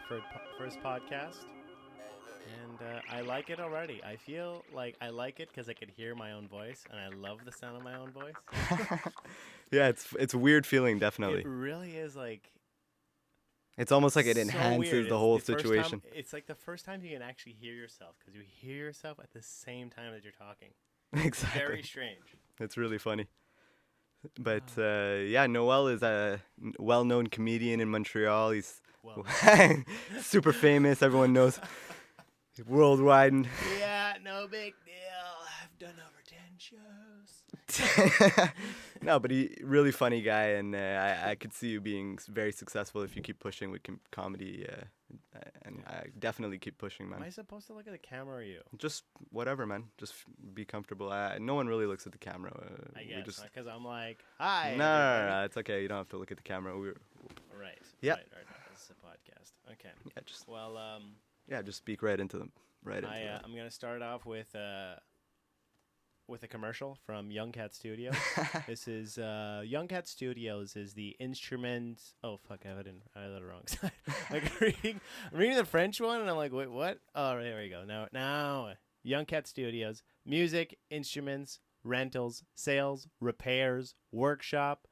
first podcast, and I like it already. I feel like I like it because I could hear my own voice, and I love the sound of my own voice. Yeah, it's a weird feeling, It definitely. really is like It's almost like it so weird. enhances the It's whole the first time. situation. It's like the first time you can actually hear yourself because you hear yourself at the same time that you're talking. Exactly. Very strange. It's really funny. But Ah, yeah, Noel is a well-known comedian in Montreal. He's well super famous. Everyone knows. known. He's worldwide. Yeah, no big deal. I've done over 10 shows. No, but he really funny guy, and I could see you being very successful if you keep pushing with comedy. And I definitely keep pushing, Am man. I supposed to look at the camera or you? Just whatever, man. Just be comfortable. No one really looks at the camera. I We guess just because I'm like, hi. no, no, no, everybody." no, it's okay. You don't have to look at the camera. Right. Yeah. Right. This is a podcast. Okay. Yeah, just Well, just speak right into them. Right into them. I'm gonna start off with a commercial from YOUNGCATS Studios. This is YOUNGCATS Studios is the instrument. Oh fuck! I had it the wrong side. Like I'm reading the French one, and I'm like, wait, what? Oh, there we go. Now, YOUNGCATS Studios, music, instruments, rentals, sales, repairs, workshop.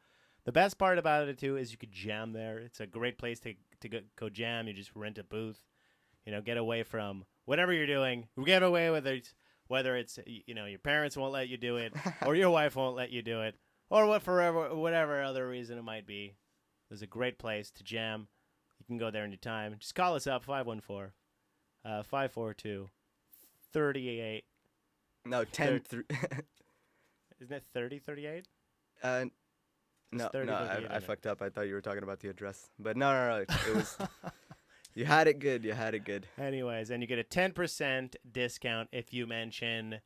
The best part about it too is you could jam there. It's a great place to go jam. You just rent a booth. Get away from whatever you're doing. Get away with it. Whether it's your parents won't let you do it, or your wife won't let you do it, or whatever other reason it might be, there's a great place to jam. You can go there anytime. Just call us up 514-542-38. No, 10. Isn't it 3038? No, 30, no, 38, I fucked up. I thought you were talking about the address, but no. It was. You had it good. You had it good. Anyways, and you get a 10% discount if you mention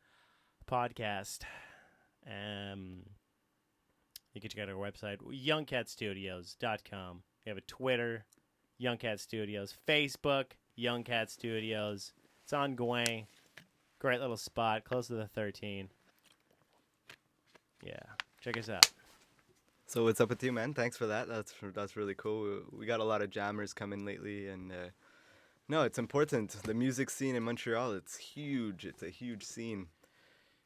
podcast. You can check out our website, youngcatstudios.com. We have a Twitter, YoungCat Studios, Facebook, YoungCat Studios. It's on Gouin. Great little spot, close to the 13. Yeah, check us out. So what's up with you, man? Thanks for that. That's really cool. We got a lot of jammers coming lately, and no, it's important. The music scene in Montreal, it's huge. It's a huge scene.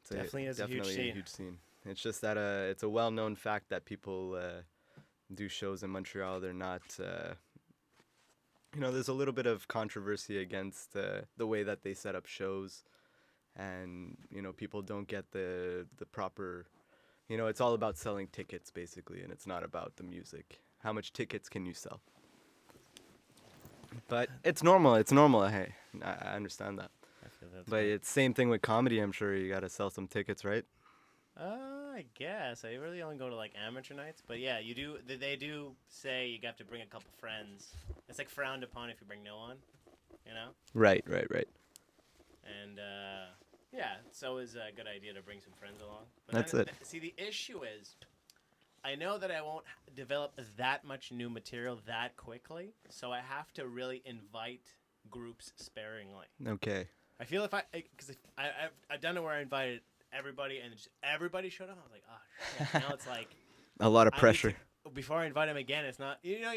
Definitely is a huge definitely scene. scene. It's just that it's a well-known fact that people do shows in Montreal. They're not. There's a little bit of controversy against the way that they set up shows, and people don't get the proper. It's all about selling tickets, basically, and it's not about the music. How much tickets can you sell? But it's normal. It's normal. Hey, I understand that. I feel that's But right. it's same thing with comedy. I'm sure you got to sell some tickets, right? I guess. I really only go to like amateur nights, but yeah, you do. They do say you have to bring a couple friends. It's like frowned upon if you bring no one, Right. And yeah, it's always a good idea to bring some friends along. But That's then, it. See, the issue is, I know that I won't develop that much new material that quickly, so I have to really invite groups sparingly. Okay. I feel because I've done it where I invited everybody and just everybody showed up. I was like, oh shit. Now it's like A lot of I need pressure. before I invite him again, it's not Yeah,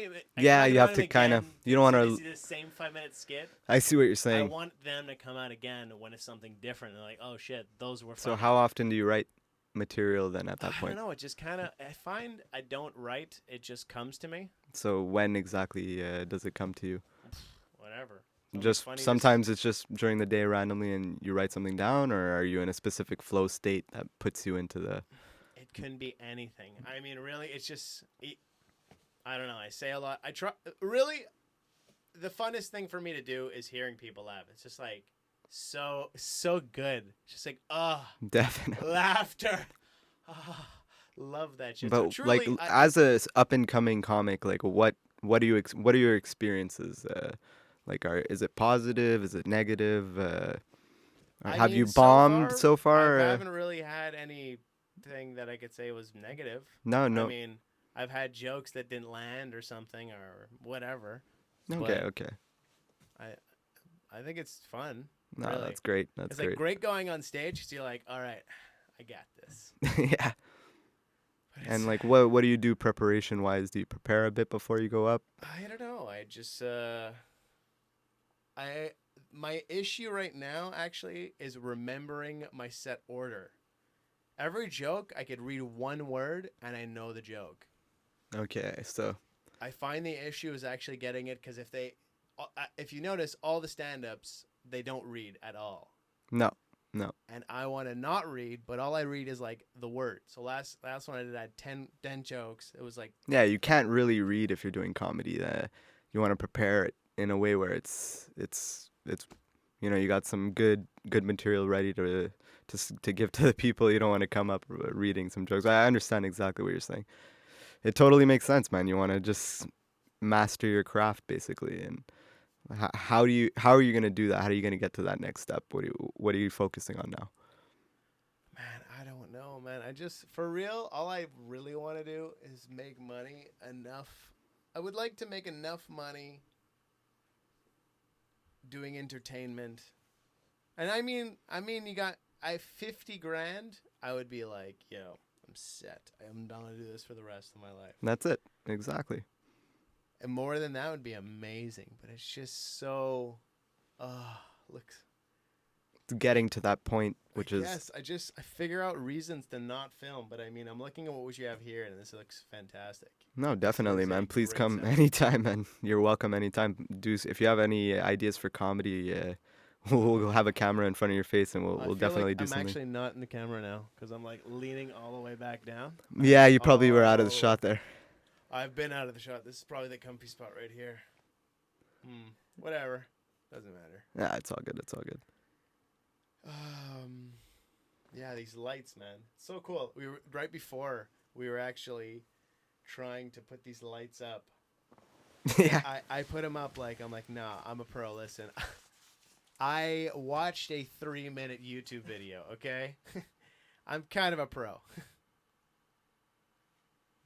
you have to kinda- you don't wanna- see the same 5-minute skit. I see what you're I saying. want them to come out again when it's something different. They're like, oh shit, those were. So funny. how often do you write material then at that I point? don't know. It just kind of. I find I don't write. It just comes to me. So when exactly does it come to you? Whatever. Something Just funny sometimes it's just during the day randomly and you write something down, or are you in a specific flow state that puts you into the? It couldn't be anything. I mean, really, it's just. I don't know. I say a lot. I try. Really, the funnest thing for me to do is hearing people laugh. It's just like so good. It's just like Definitely. laughter. Love that shit. But So truly, like as a up and coming comic, like what are your experiences? Is it positive? Is it negative? I Have mean, you bombed so I far? haven't really had anything that I could say was negative. No. I mean, I've had jokes that didn't land or something or whatever. Okay. but Okay. I think it's fun. No, really. that's great. That's It's great. like great going on stage because you're like, all right, I got this. Yeah. But And it's- like, what do you do preparation wise? Do you prepare a bit before you go up? I don't know. I just My issue right now actually is remembering my set order. Every joke I could read one word and I know the joke. Okay, so I find the issue is actually getting it because if you notice, all the stand-ups they don't read at all. no. And I want to not read, but all I read is like the word. So last one I did, I had 10 jokes. It was like, Yeah, you can't really read if you're doing comedy. You want to prepare it in a way where it's you got some good material ready to give to the people. You don't want to come up reading some jokes. I understand exactly what you're saying. It totally makes sense, man. You want to just master your craft basically. And how are you going to do that? How are you going to get to that next step? What are you focusing on now? man, I don't know, man. For real, all I really want to do is make money enough. I would like to make enough money doing entertainment. And I mean, I have 50 grand. I would be like, yo, I'm set. I'm down to do this for the rest of my life. That's it. Exactly. And more than that would be amazing. But it's just so, looks. Getting to that point, which is... Yes, I figure out reasons to not film. But I mean, I'm looking at what you have here, and this looks fantastic. No, definitely, man. Please come anytime, man. You're welcome anytime. If you have any ideas for comedy, we'll have a camera in front of your face, and we'll definitely do something. I'm actually not in the camera now because I'm like leaning all the way back down. Yeah, you probably were out of the shot there. I've been out of the shot. This is probably the comfy spot right here. Whatever. Doesn't matter. Yeah, it's all good. It's all good. Yeah, these lights, man. So cool. We were right before we were actually trying to put these lights up. Yeah. I put them up I'm like, nah, I'm a pro. Listen, I watched a 3-minute YouTube video. Okay, I'm kind of a pro.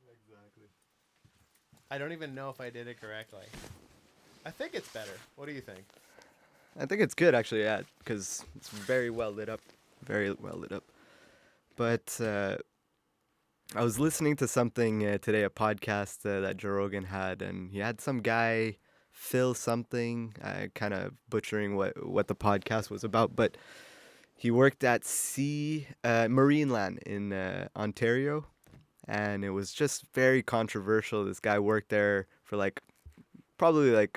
Exactly. I don't even know if I did it correctly. I think it's better. What do you think? I think it's good, actually, yeah, because it's very well lit up. Very well lit up. But I was listening to something today, a podcast that Joe Rogan had, and he had some guy, Phil something, kind of butchering what the podcast was about, but he worked at Marineland in Ontario, and it was just very controversial. This guy worked there for probably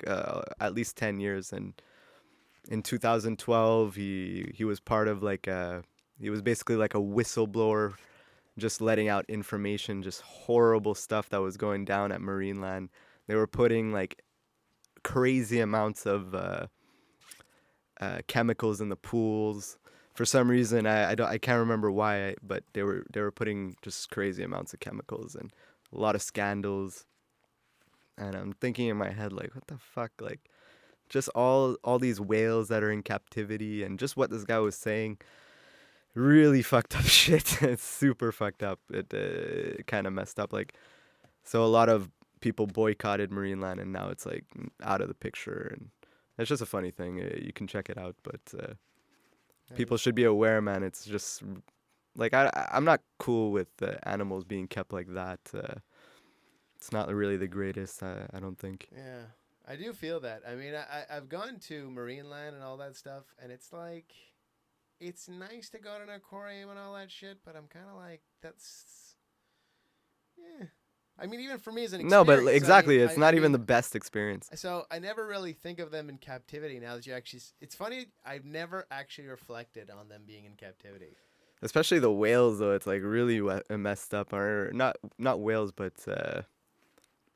at least 10 years, and in 2012 he was part of he was basically like a whistleblower, just letting out information, just horrible stuff that was going down at Marineland. They were putting crazy amounts of chemicals in the pools. For some reason, I can't remember why, but they were putting just crazy amounts of chemicals and a lot of scandals. And I'm thinking in my head, what the fuck, just all these whales that are in captivity, and just what this guy was saying, really fucked up shit. It's super fucked up. It kind of messed up. So a lot of people boycotted Marineland, and now it's out of the picture. And it's just a funny thing. You can check it out, but people should be aware, man. It's just I'm not cool with animals being kept like that. It's not really the greatest, I don't think. Yeah, I do feel that. I mean, I've gone to Marineland and all that stuff, and it's it's nice to go to an aquarium and all that shit, but I'm kind of that's... Yeah. I mean, even for me as an experience... No, but exactly, it's not even the best experience. So I never really think of them in captivity now that you actually... It's funny, I've never actually reflected on them being in captivity. Especially the whales, though, it's really messed up. Or not whales, but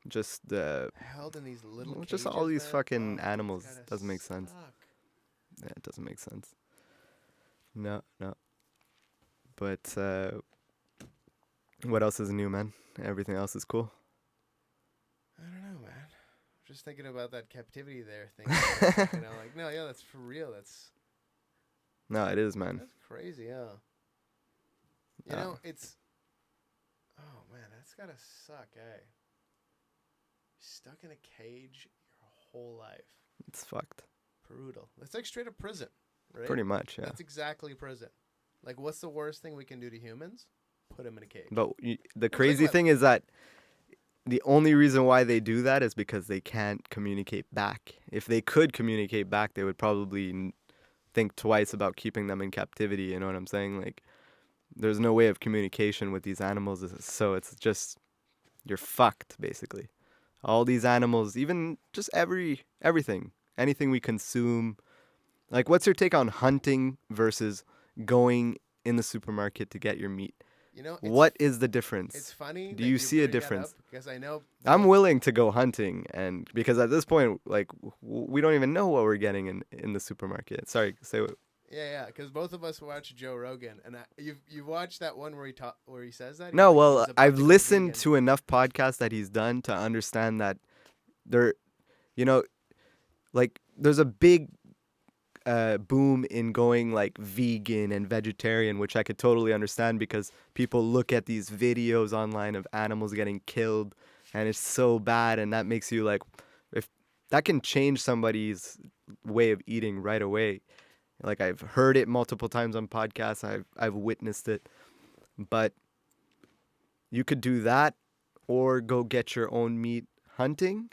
just held in these little cages, just all these fucking that animals. Doesn't make sense. Yeah, it doesn't make sense. No. But what else is new, man? Everything else is cool. I don't know, man. I'm just thinking about that captivity there thing. No, yeah, that's for real. No, it is, man. That's crazy, huh? You know, it's... Oh, man, that's gotta suck, eh? Stuck in a cage your whole life. It's fucked. Brutal. It's like straight up prison, right? Pretty much, yeah. That's exactly prison. What's the worst thing we can do to humans? Put them in a cage. But the crazy thing is that the only reason why they do that is because they can't communicate back. If they could communicate back, they would probably think twice about keeping them in captivity. You know what I'm saying? Like, there's no way of communication with these animals, so it's just you're fucked basically. All these animals, even just everything, anything we consume. Like, what's your take on hunting versus going in the supermarket to get your meat? You know, What is the difference? it's funny. Do that you you see a bring that up difference? because I know I'm willing to go hunting, and because at this point, like, we don't even know what we're getting in the supermarket. Sorry, say what? Yeah, because both of us watch Joe Rogan, and you've watched that one where he says that. No, He's well, about I've to go listened vegan. to enough podcasts that he's done to understand that there, you know, like, there's a big boom in going like vegan and vegetarian, which I could totally understand because people look at these videos online of animals getting killed and it's so bad, and that makes you like, if that can change somebody's way of eating right away. Like, I've heard it multiple times on podcasts, I've witnessed it, but you could do that or go get your own meat hunting.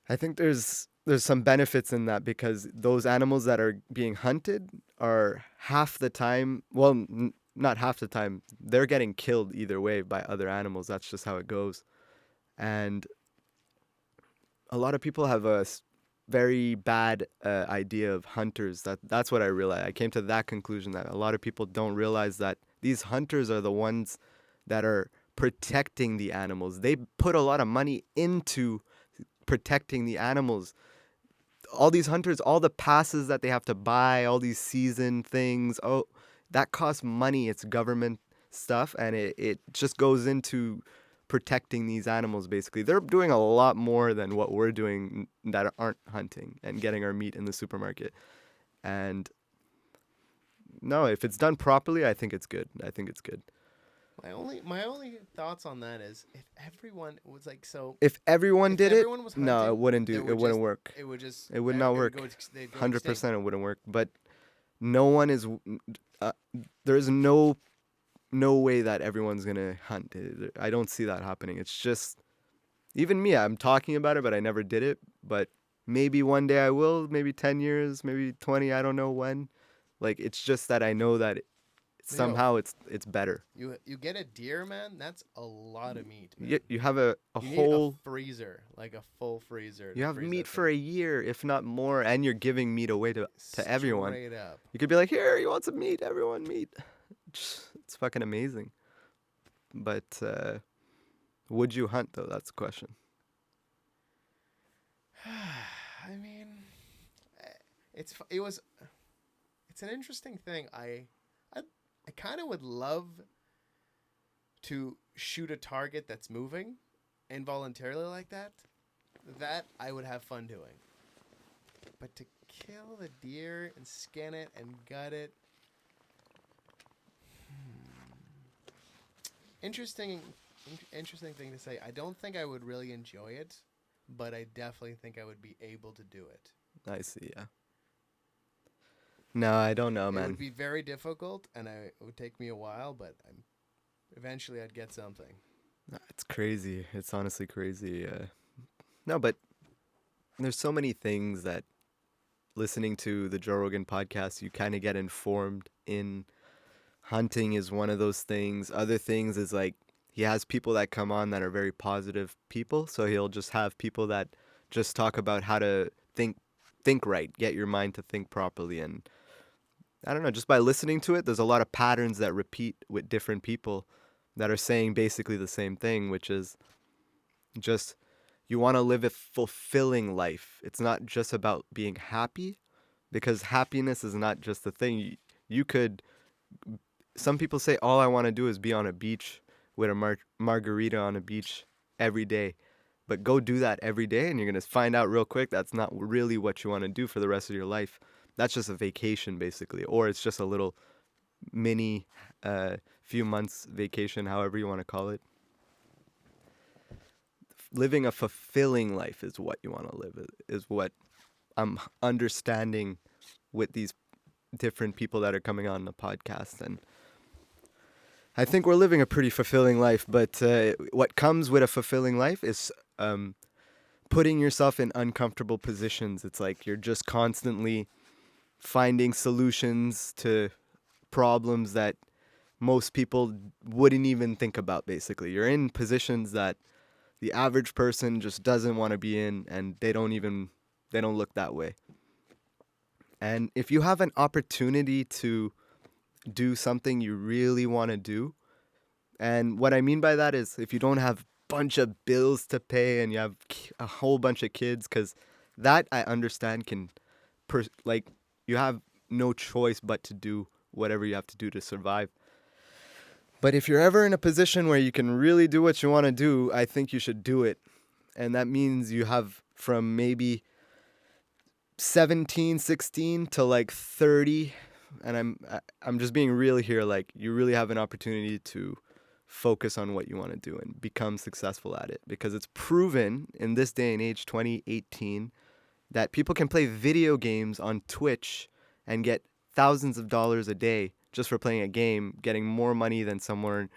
I think there's some benefits in that because those animals that are being hunted are half the time, well, not half the time, they're getting killed either way by other animals. That's just how it goes. And a lot of people have a very bad idea of hunters. That's what I realized. I came to that conclusion that a lot of people don't realize that these hunters are the ones that are protecting the animals. They put a lot of money into protecting the animals. All these hunters, all the passes that they have to buy, all these season things, oh, that costs money. It's government stuff, and it just goes into protecting these animals, basically. They're doing a lot more than what we're doing that aren't hunting and getting our meat in the supermarket. And no, if it's done properly, I think it's good. I think it's good. My only thoughts on that is if everyone was like so. If everyone If did it, everyone was no, it hunting, wouldn't there do. It would wouldn't just- work. It would just. It would not work. They'd go 100% extinct. it wouldn't work. But no one is. There's no way that everyone's gonna hunt. I don't see that happening. It's just even me. I'm talking about it, but I never did it. But maybe one day I will. Maybe 10 years. Maybe 20. I don't know when. Like, it's just that I know that somehow it's better. You get a deer, man. That's a lot of meat. Man. You have a You whole. need a freezer, like a full freezer. You to have freeze meat that for a year, if not more, and you're giving meat away to everyone. Straight up. You could be like, here, you want some meat? Everyone meat. It's fucking amazing. But would you hunt, though? That's the question. I mean, it's an interesting thing. I kind of would love to shoot a target that's moving involuntarily like that. That I would have fun doing. But to kill the deer and skin it and gut it, interesting thing to say. I don't think I would really enjoy it, but I definitely think I would be able to do it. I see, yeah. No, I don't know, It man. would be very difficult, and it would take me a while, but eventually I'd get something. It's crazy. It's honestly crazy. No, but there's so many things that listening to the Joe Rogan podcast, you kind of get informed in. Hunting is one of those things. Other things is like he has people that come on that are very positive people. So he'll just have people that just talk about how to think right, get your mind to think properly. And I don't know, just by listening to it, there's a lot of patterns that repeat with different people that are saying basically the same thing, which is just you want to live a fulfilling life. It's not just about being happy, because happiness is not just the thing. You could, some people say, all I want to do is be on a beach with a margarita on a beach every day. But go do that every day, and you're going to find out real quick that's not really what you want to do for the rest of your life. That's just a vacation, basically. Or it's just a little mini few months vacation, however you want to call it. Living a fulfilling life is what you want to live, is what I'm understanding with these different people that are coming on the podcast. And I think we're living a pretty fulfilling life, but what comes with a fulfilling life is putting yourself in uncomfortable positions. It's like you're just constantly finding solutions to problems that most people wouldn't even think about, basically. You're in positions that the average person just doesn't want to be in, and they don't look that way. And if you have an opportunity to do something you really want to do, and what I mean by that is if you don't have bunch of bills to pay and you have a whole bunch of kids, because that I understand can, like, you have no choice but to do whatever you have to do to survive. But if you're ever in a position where you can really do what you want to do, I think you should do it. And that means you have from maybe 17, 16 to like 30, and I'm just being real here, like you really have an opportunity to focus on what you want to do and become successful at it, because it's proven in this day and age, 2018, that people can play video games on Twitch and get thousands of dollars a day just for playing a game, getting more money than someone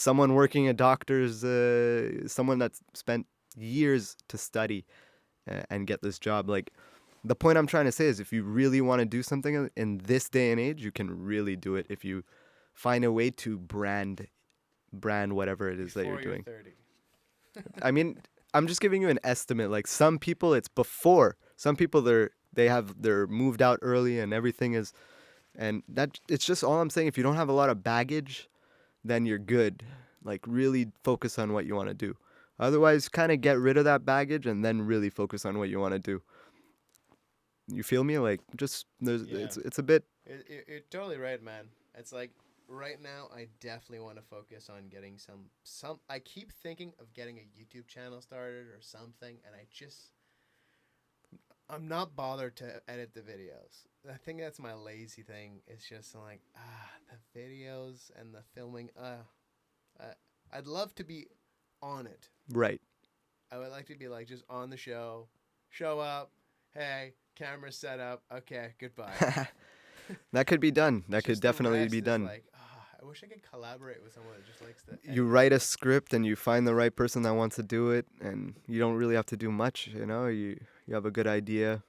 working a doctor's, someone that's spent years to study and get this job. Like, the point I'm trying to say is if you really want to do something in this day and age, you can really do it if you find a way to brand whatever it is that you're doing. 30. I mean, I'm just giving you an estimate. Like, some people it's before. Some people they're moved out early and everything is, and that it's just all I'm saying. If you don't have a lot of baggage, then you're good. Like, really focus on what you want to do. Otherwise, kind of get rid of that baggage and then really focus on what you want to do. You feel me? Like, just it's a bit. You're totally right, man. It's like right now, I definitely want to focus on getting some. I keep thinking of getting a YouTube channel started or something, and I'm not bothered to edit the videos. I think that's my lazy thing. It's just like the videos and the filming. I'd love to be on it. Right. I would like to be like just on the show up. Hey, camera set up. Okay, goodbye. That could be done. That Just could definitely be done. Like, I wish I could collaborate with someone that just likes to. You write a script and you find the right person that wants to do it, and you don't really have to do much. You have a good idea.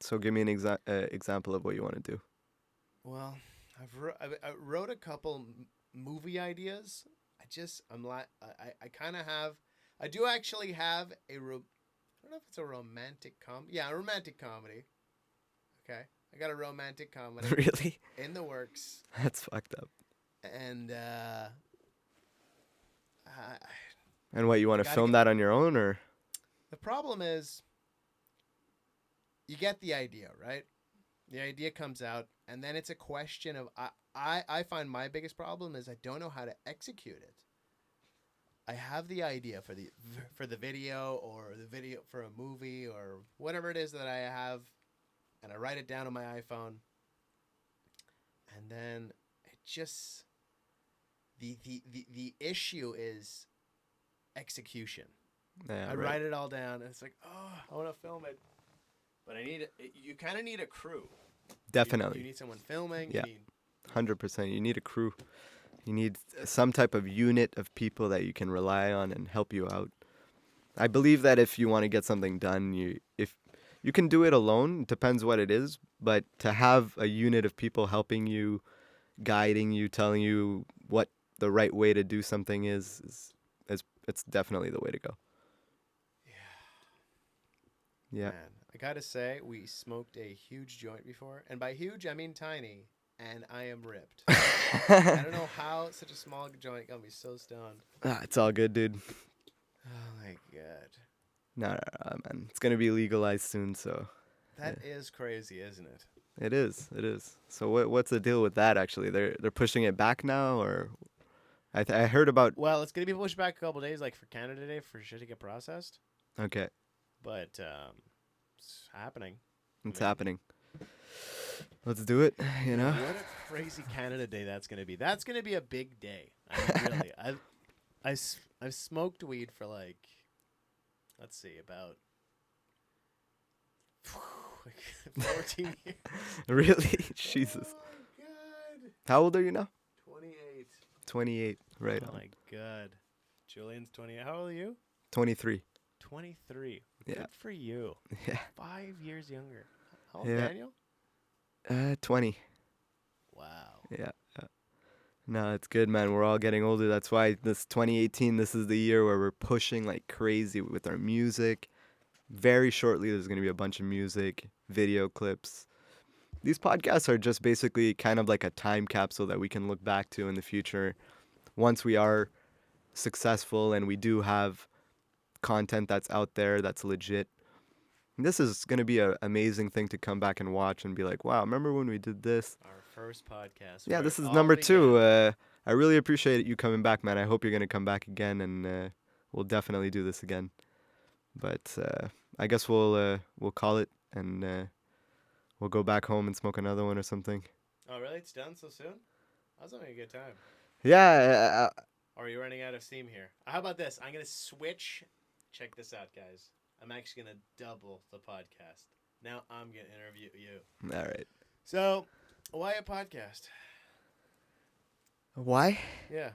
So give me an example of what you want to do. Well, I wrote a couple movie ideas. I kind of have. I do actually have I don't know if it's a romantic a romantic comedy. Okay, I got a romantic comedy. Really? In the works. That's fucked up. And and what, you want to film that on your own, or? The problem is, you get the idea, right? The idea comes out, and then it's a question of I find my biggest problem is I don't know how to execute it. I have the idea for the video or the video for a movie or whatever it is that I have, and I write it down on my iPhone, and then it just the issue is execution. Yeah, I write it all down, and it's like, I want to film it, but you kind of need a crew. Definitely. You need someone filming. Yeah, 100%. You need a crew. You need some type of unit of people that you can rely on and help you out. I believe that if you want to get something done, if you can do it alone, it depends what it is, but to have a unit of people helping you, guiding you, telling you what the right way to do something is it's definitely the way to go. Yeah. Man, I gotta say, we smoked a huge joint before, and by huge I mean tiny. And I am ripped. I don't know how such a small joint got me so stoned. It's all good, dude. Oh my god. No, man. It's gonna be legalized soon, so. That is crazy, isn't it? It is. So what's the deal with that? Actually, they're pushing it back now, or I heard about. Well, it's gonna be pushed back a couple days, like for Canada Day, for shit to get processed. Okay. But it's happening. It's happening. Let's do it, What a crazy Canada Day that's going to be. That's going to be a big day. I mean, really. I've smoked weed for like, let's see, about 14 years. Really? Jesus. Oh, How old are you now? 28. 28. Right Oh on. my god. Julian's 28. How old are you? 23. 23. Yeah. Good for you. Yeah. 5 years younger. How old, Yeah. Daniel? 20. Wow. Yeah. No, it's good, man. We're all getting older. That's why this 2018, this is the year where we're pushing like crazy with our music. Very shortly, there's going to be a bunch of music, video clips. These podcasts are just basically kind of like a time capsule that we can look back to in the future once we are successful and we do have content that's out there that's legit. This is going to be an amazing thing to come back and watch and be like, wow, remember when we did this? Our first podcast. Yeah, where this it is all number 2. began. I really appreciate you coming back, man. I hope you're going to come back again, and we'll definitely do this again. But I guess we'll call it, and we'll go back home and smoke another one or something. Oh, really? It's done so soon? I was having a good time. Yeah, Or are you running out of steam here? How about this? I'm going to switch. Check this out, guys. I'm actually going to double the podcast. Now I'm going to interview you. all right. So, why a podcast? Why? Yeah.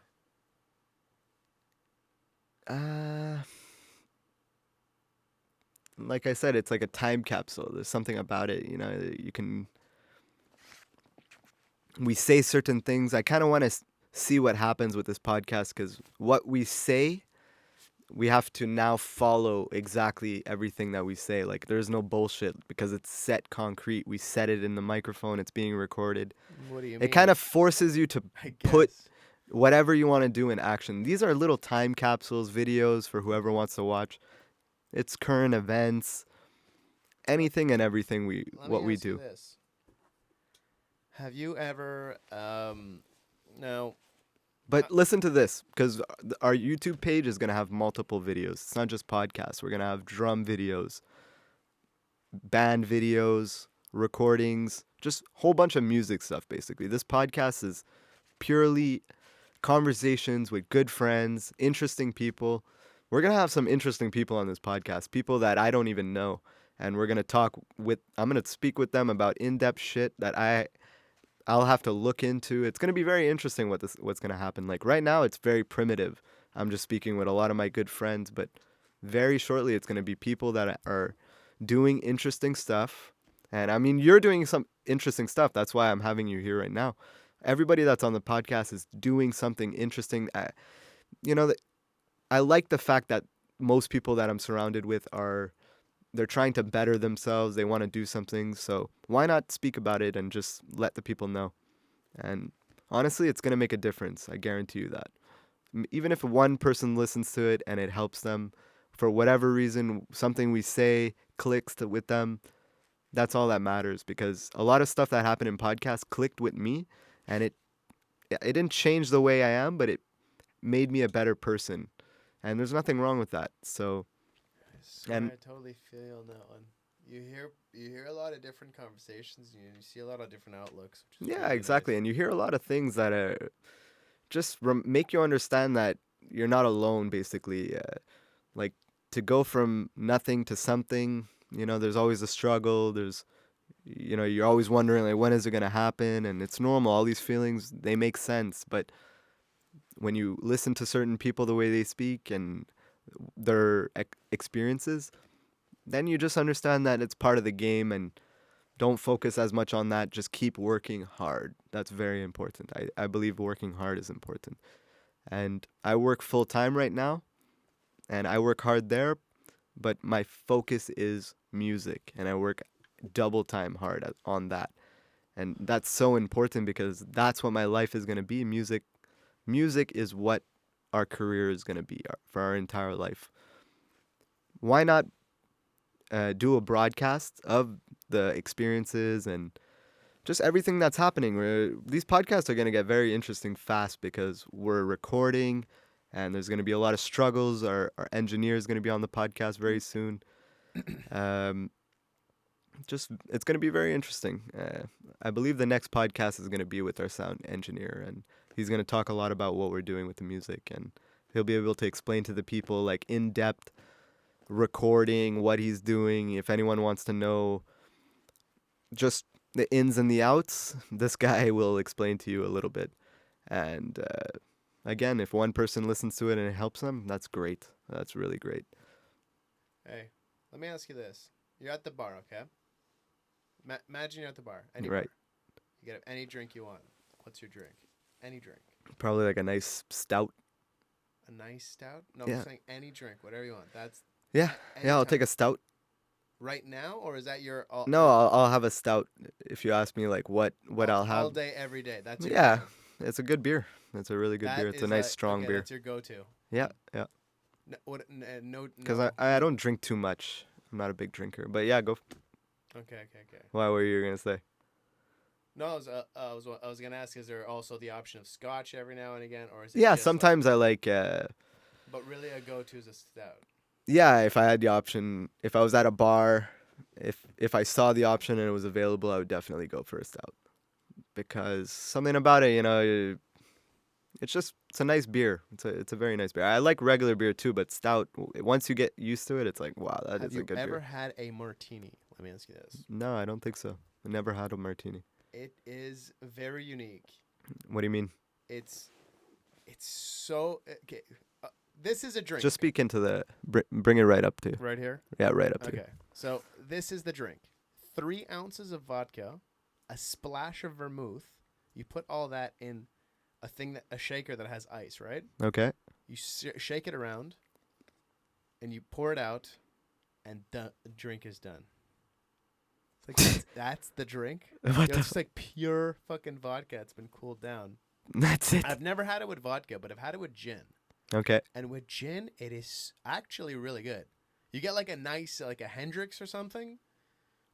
Like I said, it's like a time capsule. There's something about it, we say certain things. I kind of want to see what happens with this podcast because what we say, we have to now follow exactly everything that we say. Like, there's no bullshit because it's set concrete. We set it in the microphone. It's being recorded. What do you mean? It kind of forces you to I put guess. whatever you want to do in action. These are little time capsules, videos for whoever wants to watch. It's current events, anything and everything Let me we ask you do. this. Have you ever, no. But listen to this, because our YouTube page is going to have multiple videos. It's not just podcasts. We're going to have drum videos, band videos, recordings, just a whole bunch of music stuff, basically. This podcast is purely conversations with good friends, interesting people. We're going to have some interesting people on this podcast, people that I don't even know. And we're going to I'm going to speak with them about in-depth shit that I'll have to look into. It's going to be very interesting what's going to happen. Like right now, it's very primitive. I'm just speaking with a lot of my good friends, but very shortly, it's going to be people that are doing interesting stuff. And I mean, you're doing some interesting stuff. That's why I'm having you here right now. Everybody that's on the podcast is doing something interesting. I like the fact that most people that I'm surrounded with they're trying to better themselves. They want to do something. So why not speak about it and just let the people know? And honestly, it's going to make a difference. I guarantee you that. Even if one person listens to it and it helps them for whatever reason, something we say clicks with them, that's all that matters, because a lot of stuff that happened in podcasts clicked with me, and it didn't change the way I am, but it made me a better person. And there's nothing wrong with that. So I totally feel you on that one. You hear a lot of different conversations. You see a lot of different outlooks. Which is yeah, really exactly. nice. And you hear a lot of things that just make you understand that you're not alone, basically. Like, to go from nothing to something, there's always a struggle. You're always wondering, like, when is it going to happen? And it's normal. All these feelings, they make sense. But when you listen to certain people, the way they speak and their experiences, then you just understand that it's part of the game, and don't focus as much on that. Just keep working hard. That's very important. I believe working hard is important. And I work full time right now, and I work hard there, but my focus is music, and I work double time hard on that. And that's so important because that's what my life is going to be. Music is what our career is going to be for our entire life. Why not do a broadcast of the experiences and just everything that's happening? These podcasts are going to get very interesting fast because we're recording, and there's going to be a lot of struggles. Our engineer is going to be on the podcast very soon. It's going to be very interesting. I believe the next podcast is going to be with our sound engineer, and he's going to talk a lot about what we're doing with the music, and he'll be able to explain to the people, like, in depth recording, what he's doing. If anyone wants to know just the ins and the outs, this guy will explain to you a little bit. And again, if one person listens to it and it helps them, that's great. That's really great. Hey, let me ask you this: you're at the bar, okay? Imagine you're at the bar. Any Right. bar. You get any drink you want. What's your drink? Any drink. Probably like a nice stout. A nice stout? No, Yeah. I'm saying any drink, whatever you want. That's Yeah. Yeah, I'll anytime. take a stout. Right now, or is that your all? No, I'll have a stout if you ask me like what I'll have. All day, every day. That's your Yeah, thing. it's a good beer. It's a really good That beer. It's a is nice like- strong okay, beer. That's your go-to. Yeah, yeah. No, what? No. Because No. I don't drink too much. I'm not a big drinker. But yeah, go. Okay. What were you gonna say? No, I was gonna ask: is there also the option of Scotch every now and again, or is it Yeah, just sometimes I like. but really, a go-to is a stout. Yeah, if I had the option, if I was at a bar, if I saw the option and it was available, I would definitely go for a stout. Because something about it, it's a nice beer. It's a very nice beer. I like regular beer too, but stout. Once you get used to it, it's like wow, that Have is a you good ever beer. had a martini? Let me ask you this: No, I don't think so. I never had a martini. it is very unique. What do you mean? It's so okay. This is a drink. Just speak into the. Bring it right up to. right here. Yeah, right up to. Okay, so this is the drink: 3 ounces of vodka, a splash of vermouth. You put all that in a shaker that has ice, right? Okay. You shake it around, and you pour it out, and the drink is done. It's like that's the drink. What Yo, the? it's just like pure fucking vodka. It's been cooled down. That's it. I've never had it with vodka, but I've had it with gin. Okay. And with gin, it is actually really good. You get like a nice, like a Hendrix or something,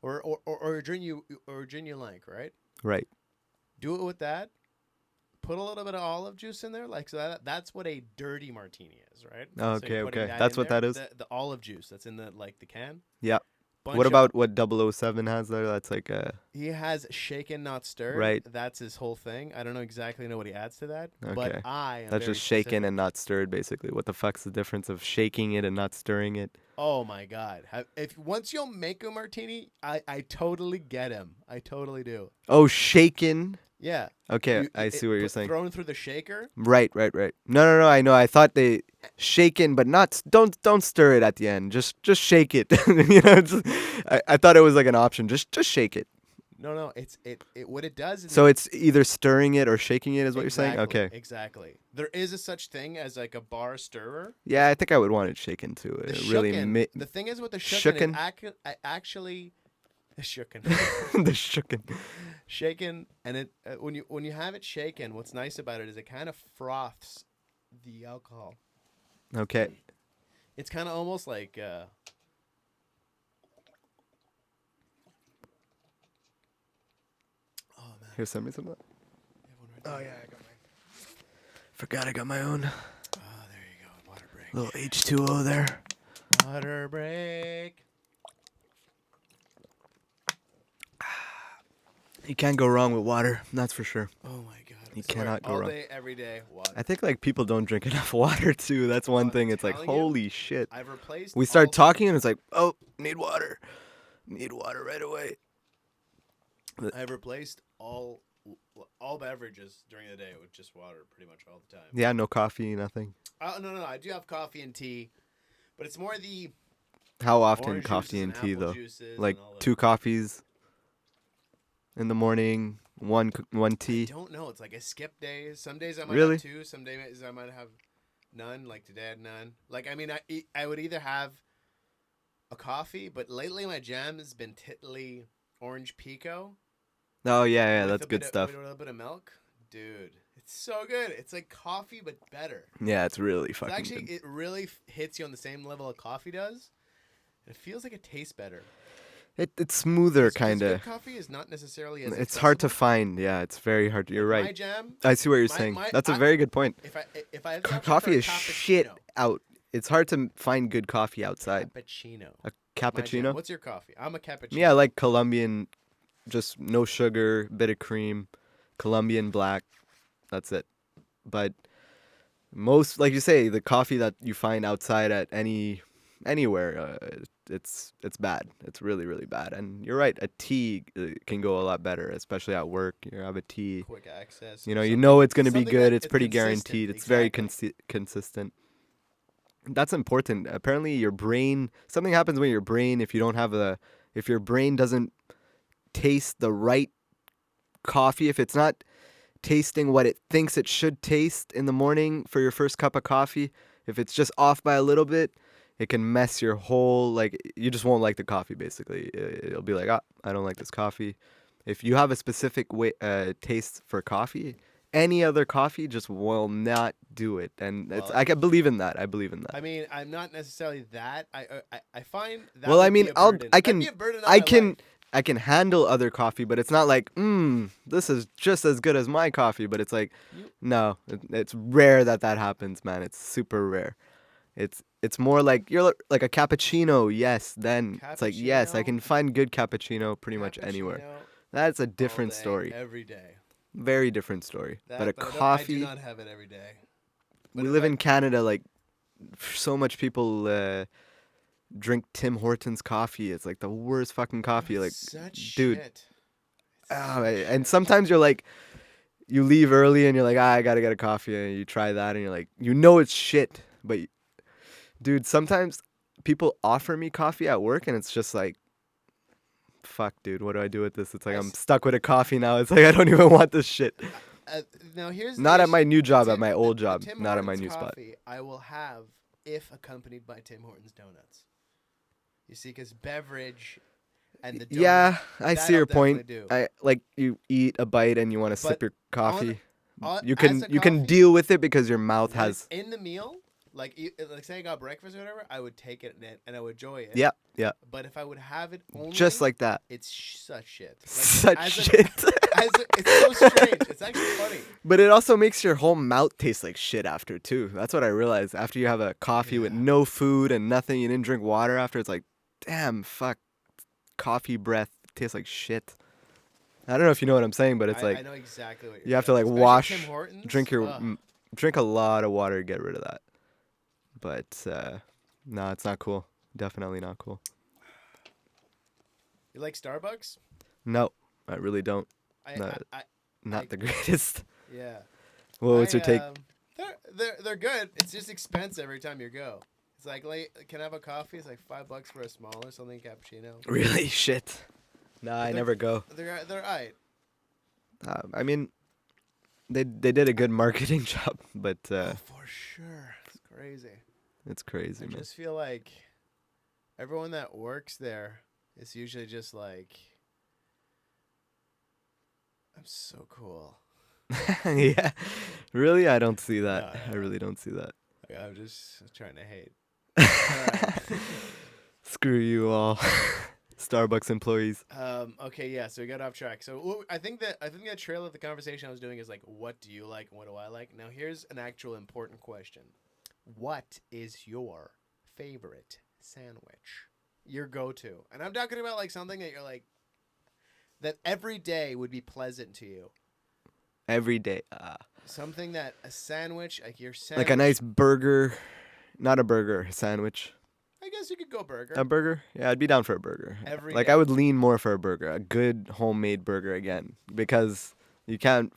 or a gin you like, right? Right. Do it with that. Put a little bit of olive juice in there, like so that's what a dirty martini is, right? So Okay, you're putting okay. That's in what there, that is? The olive juice that's in the can. Yeah. Bunch What of- about what 007 has there? That's like a. He has shaken, not stirred. Right. That's his whole thing. I don't know exactly what he adds to that, Okay. but I am That's very just shaken specific. and not stirred, basically. What the fuck's the difference of shaking it and not stirring it? Oh my god! If once you'll make a martini, I totally get him. I totally do. Oh, shaken. Yeah. Okay, I see what you're saying. Thrown through the shaker. Right. No. I know. I thought they shaken, but not. Don't stir it at the end. Just shake it. I thought it was like an option. Just shake it. No. It's what it does is So it's either stirring it or shaking it, is what you're saying. Okay. Exactly. There is a such thing as like a bar stirrer. Yeah, I think I would want it shaken too. The Really, shooken. The thing is with the shooken, Shooken? actually, the shooken. the shooken. Shaken, and it when you have it shaken, what's nice about it is it kind of froths the alcohol. Okay. It's kind of almost like oh man. Here, send me some of that. You have one right there? Oh yeah, I got mine. Forgot I got my own Oh, there you go. Water break. little H2O there. Water break. You can't go wrong with water, that's for sure. Oh my god. You I swear, cannot go all wrong. day, every day, water. I think like people don't drink enough water too. That's one I'm thing. It's like telling you, holy shit. I've replaced. We start all- talking and it's like, oh, need water right away. I've replaced all beverages during the day with just water, pretty much all the time. Yeah, no coffee, nothing. No. I do have coffee and tea, but it's more the How often orange coffee juices and tea apple though? juices Like and all that. 2 coffees in the morning, one I tea. don't know. It's like a skip day. Some days I might Really? have 2. Some days I might have none. Like today I had none. Like I mean, I would either have a coffee, but lately my jam has been Titley Orange Pico. Oh yeah, with that's a good bit stuff. With a little bit of milk, dude. It's so good. It's like coffee but better. Yeah, it's really It's fucking actually, good. it really hits you on the same level of coffee does. And it feels like it tastes better. It's smoother 'Cause kind good of. coffee is not necessarily as It's hard to accessible. find. Yeah, it's very hard. You're Like, My right. jam. I see what you're my- saying. my- That's a I- very good point. If I had the option Coffee for a is shit cappuccino- out. It's hard to find good coffee outside. Cappuccino. A My jam. cappuccino? What's your coffee? I'm a cappuccino. Yeah, I like Colombian, just no sugar, bit of cream, Colombian black. That's it. But most, like you say, the coffee that you find outside at any anywhere, it's bad. It's really, really bad. And you're right. A tea can go a lot better, especially at work. You have a tea. Quick access. You know something- it's going to be something good. that It's is pretty consistent, guaranteed. It's very exactly. consistent. That's important. Apparently, your brain. Something happens when your brain. If your brain doesn't taste the right coffee, if it's not tasting what it thinks it should taste in the morning for your first cup of coffee, if it's just off by a little bit, it can mess your whole, like, you just won't like the coffee basically. It'll be like, I don't like this coffee. If you have a specific way taste for coffee, any other coffee just will not do it. And Well, I can believe in that. I believe in that. I mean, I'm not necessarily that. I find that Well, I would mean, be a burden. That'd be a burden on my life. I can handle other coffee, but it's not like, this is just as good as my coffee. But it's like, You- no, it's rare that happens, man. It's super rare. It's more like you're like a cappuccino. Yes, then it's like, yes, I Cappuccino? can find good cappuccino pretty much anywhere. Cappuccino That's a all different day, story. every day. Very different story. That, but a I do coffee, not have it every day. But we if live I- in Canada. Like, so much people drink Tim Hortons coffee. It's like the worst fucking coffee. Like, such dude. shit. And sometimes you're like, you leave early and you're like, I gotta get a coffee, and you try that and you're like, it's shit. But dude, sometimes people offer me coffee at work and it's just like, fuck, dude, what do I do with this? It's like I'm stuck with a coffee now. It's like I don't even want this shit. Now here's Not the at my issue. new job, The at my Tim- old the job, Tim not at my Hortons new spot. coffee I will have if accompanied by Tim Hortons donuts. You see, because beverage and the donut, Yeah, I that see I'll your point. definitely do. I like you eat a bite and you want to sip But your coffee. You as can a you can coffee- deal with it because your mouth when has. in the meal, like say I got breakfast or whatever, I would take it and I would enjoy it. Yeah, yeah, But if I would have it only, just like that. it's such shit. Like, Such as a- shit. it's so strange. It's actually funny. But it also makes your whole mouth taste like shit after too. That's what I realized. After you have a coffee with Yeah. no food and nothing, you didn't drink water after. It's like, damn, fuck, coffee breath tastes like shit. I don't know if you know what I'm saying, but it's I like know exactly what you're you have to saying. like Especially wash, Tim Hortons. drink your, Ugh. drink a lot of water to get rid of that. But no, it's not cool. Definitely not cool. You like Starbucks? No, I really don't. I, No. I Not the greatest. yeah. Well, what's your take? They're good. It's just expensive every time you go. It's like, can I have a coffee? It's like $5 for a small or something cappuccino. Really? Shit. Nah, I they're- never go. They're alright. I mean, they did a good marketing job, but Oh, for sure. It's crazy. it's crazy, I man. just feel like everyone that works there is usually just like, I'm so cool. Yeah, really, I don't see that. No, I no. really don't see that. Like, I'm just trying to hate. Alright. Screw you all, Starbucks employees. Okay, yeah. So we got off track. So I think the trail of the conversation I was doing is like, what do you like and what do I like? Now here's an actual important question: what is your favorite sandwich? Your go-to? And I'm talking about like something that you're like, that every day would be pleasant to you. Every day, Something that a sandwich, like your sandwich. like a nice burger, not a burger, a sandwich. I guess you could go burger. A burger? Yeah, I'd be down for a burger. Every like day. I would lean more for a burger, a good homemade burger again, because you can't.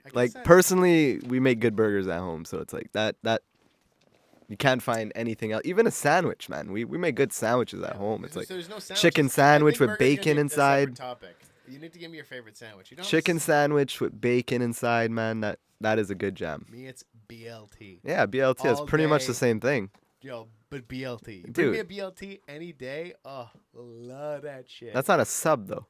I guess Like that- personally, we make good burgers at home, so it's like that you can't find anything else. Even a sandwich, man. We make good sandwiches at home. It's like there's no chicken sandwiches. I sandwich think with burger's gonna bacon be a separate inside. Topic. You need to give me your favorite sandwich. You don't chicken sandwich with bacon inside, man. That is a good jam. Me, it's BLT. Yeah, BLT is All pretty much day. the same thing. Yo, but BLT. You bring me a Dude. BLT any day. Oh, love that shit. That's not a sub though.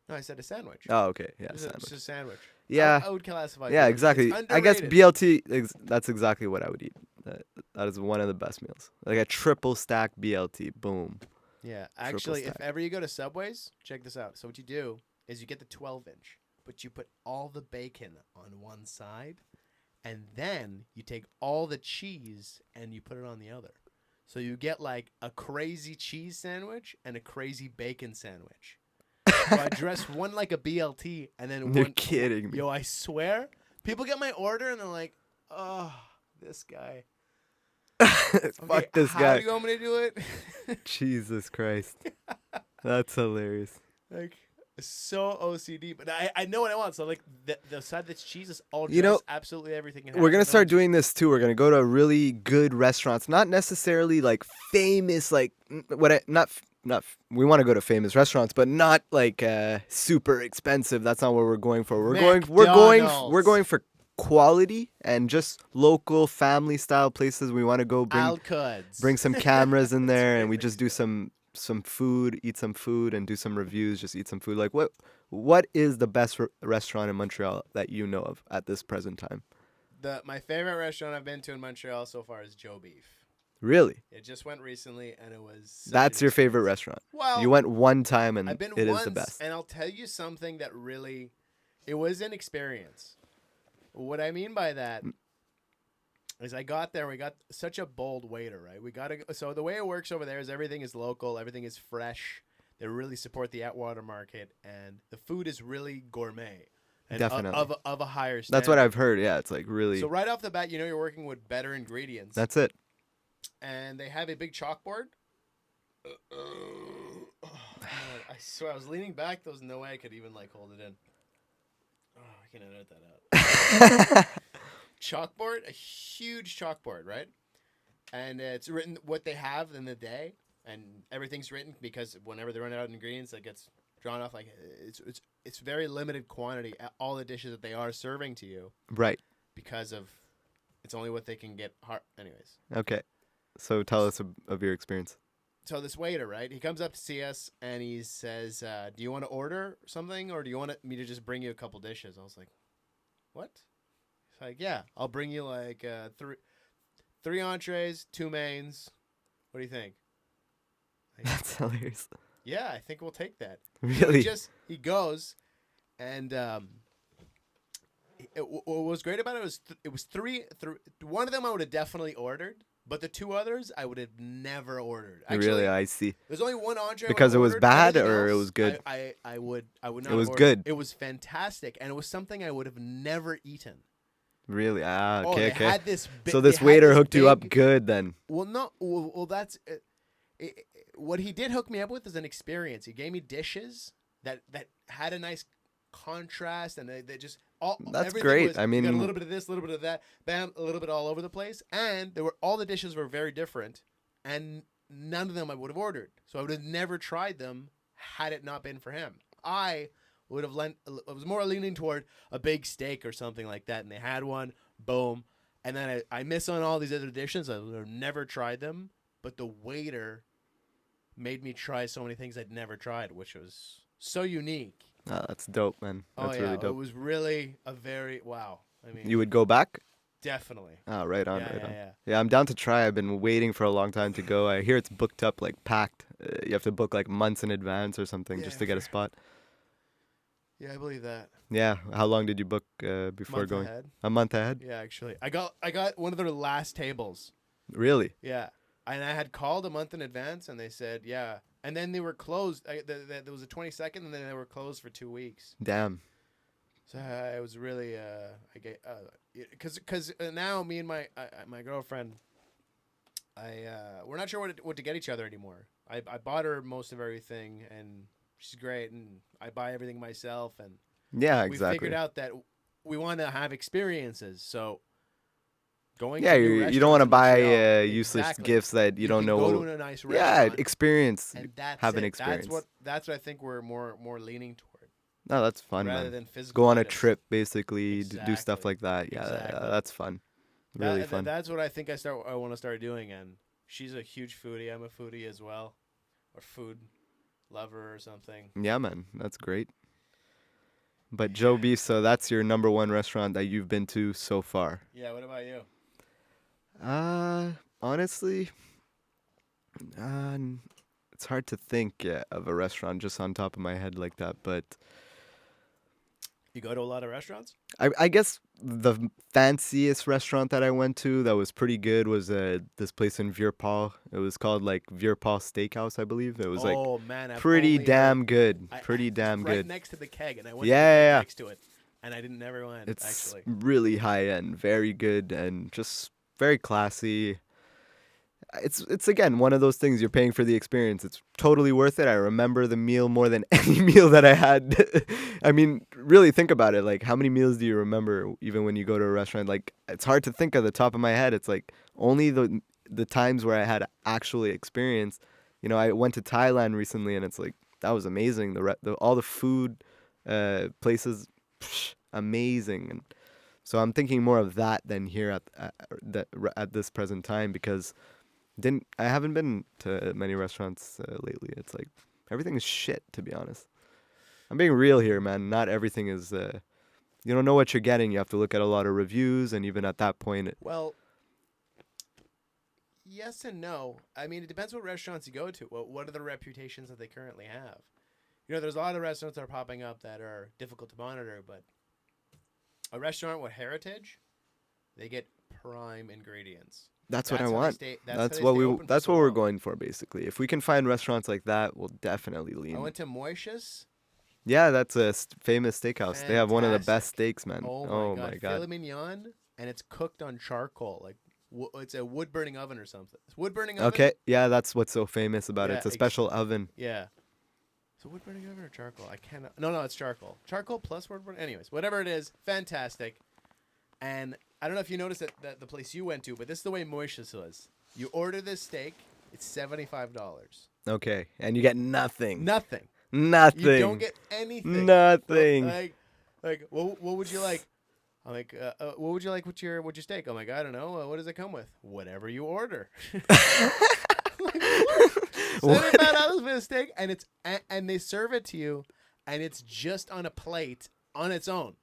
no, I said a sandwich. Oh, okay. Yeah, It's sandwich. a sandwich. Yeah. I would classify. Yeah, BLT. exactly. It's I guess underrated. BLT. That's exactly what I would eat. That is one of the best meals. Like a triple stack BLT. Boom. Yeah, actually, if stack. ever you go to Subways, check this out. So what you do is you get the 12-inch, but you put all the bacon on one side, and then you take all the cheese and you put it on the other. So you get like a crazy cheese sandwich and a crazy bacon sandwich. So I dress one like a BLT and then You're one. kidding me. Yo, I swear, people get my order and they're like, "Oh, this guy." Fuck this how guy. do you want me to do it? Jesus Christ. That's hilarious. Like, so OCD, but I know what I want. So like the side that's cheese is all You know, just absolutely everything. It We're has, gonna no start one's- doing this too. We're gonna go to really good restaurants, not necessarily like famous, like we want to go to famous restaurants, but not like super expensive. That's not what we're going for. We're McDonald's. going for quality and just local family style places. We want to go Alcuds. bring some cameras in there, right and we next just do to it. some food, eat some food, and do some reviews. Just eat some food. Like what is the best restaurant in Montreal that you know of at this present time? My favorite restaurant I've been to in Montreal so far is Joe Beef. Really? It just went recently, and it was. Such That's an your favorite experience. restaurant. Well, You went one time and I've been it once, is the best. and I'll tell you something that really, it was an experience. What I mean by that is I got there, we got such a bold waiter, right? So the way it works over there is everything is local, everything is fresh. They really support the Atwater market, and the food is really gourmet. And Definitely. of a higher standard. That's what I've heard. Yeah, it's like really. So right off the bat, you're working with better ingredients. That's it. And they have a big chalkboard. I swear, I was leaning back. There was no way I could even like hold it in. Oh, I can edit that out. Chalkboard, a huge chalkboard, right? And it's written what they have in the day, and everything's written because whenever they run out of ingredients, that gets drawn off. Like it's very limited quantity at all the dishes that they are serving to you Right. because of it's only what they can get. Anyways. Okay. So tell us of your experience. So this waiter, right? He comes up to see us and he says, "Do you want to order something, or do you want me to just bring you a couple dishes?" I was like, "What?" He's like, "Yeah, I'll bring you like three entrees, 2 mains. What do you think?" That's hilarious. Yeah, I think we'll take that. Really? He goes, and what was great about it was it was three. One of them I would have definitely ordered. But the 2 others, I would have never ordered. Actually, Really, I see. there's only one entree. Because I it was ordered. bad Everything or it else, was good? I would not. It was order. good. It was fantastic, and it was something I would have never eaten. Really? Ah, Oh, okay, they okay. had this So this waiter hooked you up good then. Well, no. Well, that's what he did hook me up with is an experience. He gave me dishes that had a nice contrast, and they just That's everything great. was, I you mean, got a little bit of this, a little bit of that, bam, a little bit all over the place, and all the dishes were very different, and none of them I would have ordered. So I would have never tried them had it not been for him. I would have I was more leaning toward a big steak or something like that, and they had one, boom, and then I miss on all these other dishes. I would have never tried them, but the waiter made me try so many things I'd never tried, which was so unique. Oh, that's dope, man. That's really It dope. was really a very wow. I mean, You would go back? definitely. Oh, right on, Yeah, right yeah, on. yeah. Yeah, I'm down to try. I've been waiting for a long time to go. I hear it's booked up, like packed. You have to book like months in advance or something just to get a spot. Yeah, I believe that. Yeah. How long did you book before Month going? ahead. A month ahead? Yeah, actually, I got one of their last tables. Really? Yeah, and I had called a month in advance, and they said yeah, and then they were closed. There was a 22nd, and then they were closed for 2 weeks. Damn. So it was really because now me and my girlfriend, we're not sure what to get each other anymore. I bought her most of everything, and she's great, and I buy everything myself, and Yeah, we exactly. figured out that we want to have experiences. So going Yeah, to new you don't want to restaurants in buy Montreal, useless exactly. gifts that you don't can know. Go to a nice Yeah, restaurant, experience. and that's have an it. experience. That's what I think we're more leaning toward. No, that's fun, rather man. than physical Go on a items. trip, basically, do stuff Exactly. like that. Yeah, Exactly. that's fun. Really fun. That's what I think I want to start doing. And she's a huge foodie. I'm a foodie as well, or food lover or something. Yeah, man, that's great. But Joe Beef, so that's your number 1 restaurant that you've been to so far. Yeah. What about you? Honestly, it's hard to think of a restaurant just on top of my head like that. But You go to a lot of restaurants? I guess the fanciest restaurant that I went to that was pretty good was this place in Vieux-Paul. It was called like Vieux-Paul Steakhouse, I believe. It was like Man, I've pretty only damn heard- good. I- Pretty it's damn right good. next to the keg, and I went Yeah, to the keg yeah, yeah. next to it, and I never went. It's actually. really high end, very good, and just very classy. it's again one of those things, you're paying for the experience. It's totally worth it. I remember the meal more than any meal that I had. I mean, really think about it. Like, how many meals do you remember even when you go to a restaurant? Like, it's hard to think of the top of my head. It's like only the times where I had actually experience. You know, I went to Thailand recently, and it's like that was amazing. All the food places, amazing. And so I'm thinking more of that than here at this present time, because I haven't been to many restaurants lately. It's like everything is shit, to be honest. I'm being real here, man. Not everything is. You don't know what you're getting. You have to look at a lot of reviews, and even at that point, Well, yes and no. I mean, it depends what restaurants you go to. What are the reputations that they currently have? You know, there's a lot of restaurants that are popping up that are difficult to monitor, but a restaurant with heritage, they get prime ingredients. that's what I want. That's That's what we're going for, basically. If we can find restaurants like that, we'll definitely lean. I went to Moish's. Yeah, that's a famous steakhouse. They have one of the best steaks, man. Oh my god. Filet mignon, and it's cooked on charcoal. Like it's a wood burning oven or something. It's wood burning oven. Okay, yeah, that's what's so famous about it. It's a special oven. Yeah. Is it wood burning oven or charcoal? I cannot. No, it's charcoal. Charcoal plus wood burning. Anyways, whatever it is, fantastic. And I don't know if you noticed that the place you went to, but this is the way Moish's was. You order this steak, it's $75. Okay, and you get nothing. Nothing. Nothing. You don't get anything. Nothing. Like, what would you like? I'm like, what would you like with your steak? I'm like, I don't know. What does it come with? Whatever you order. Like, $75 for a steak, and they serve it to you, and it's just on a plate on its own.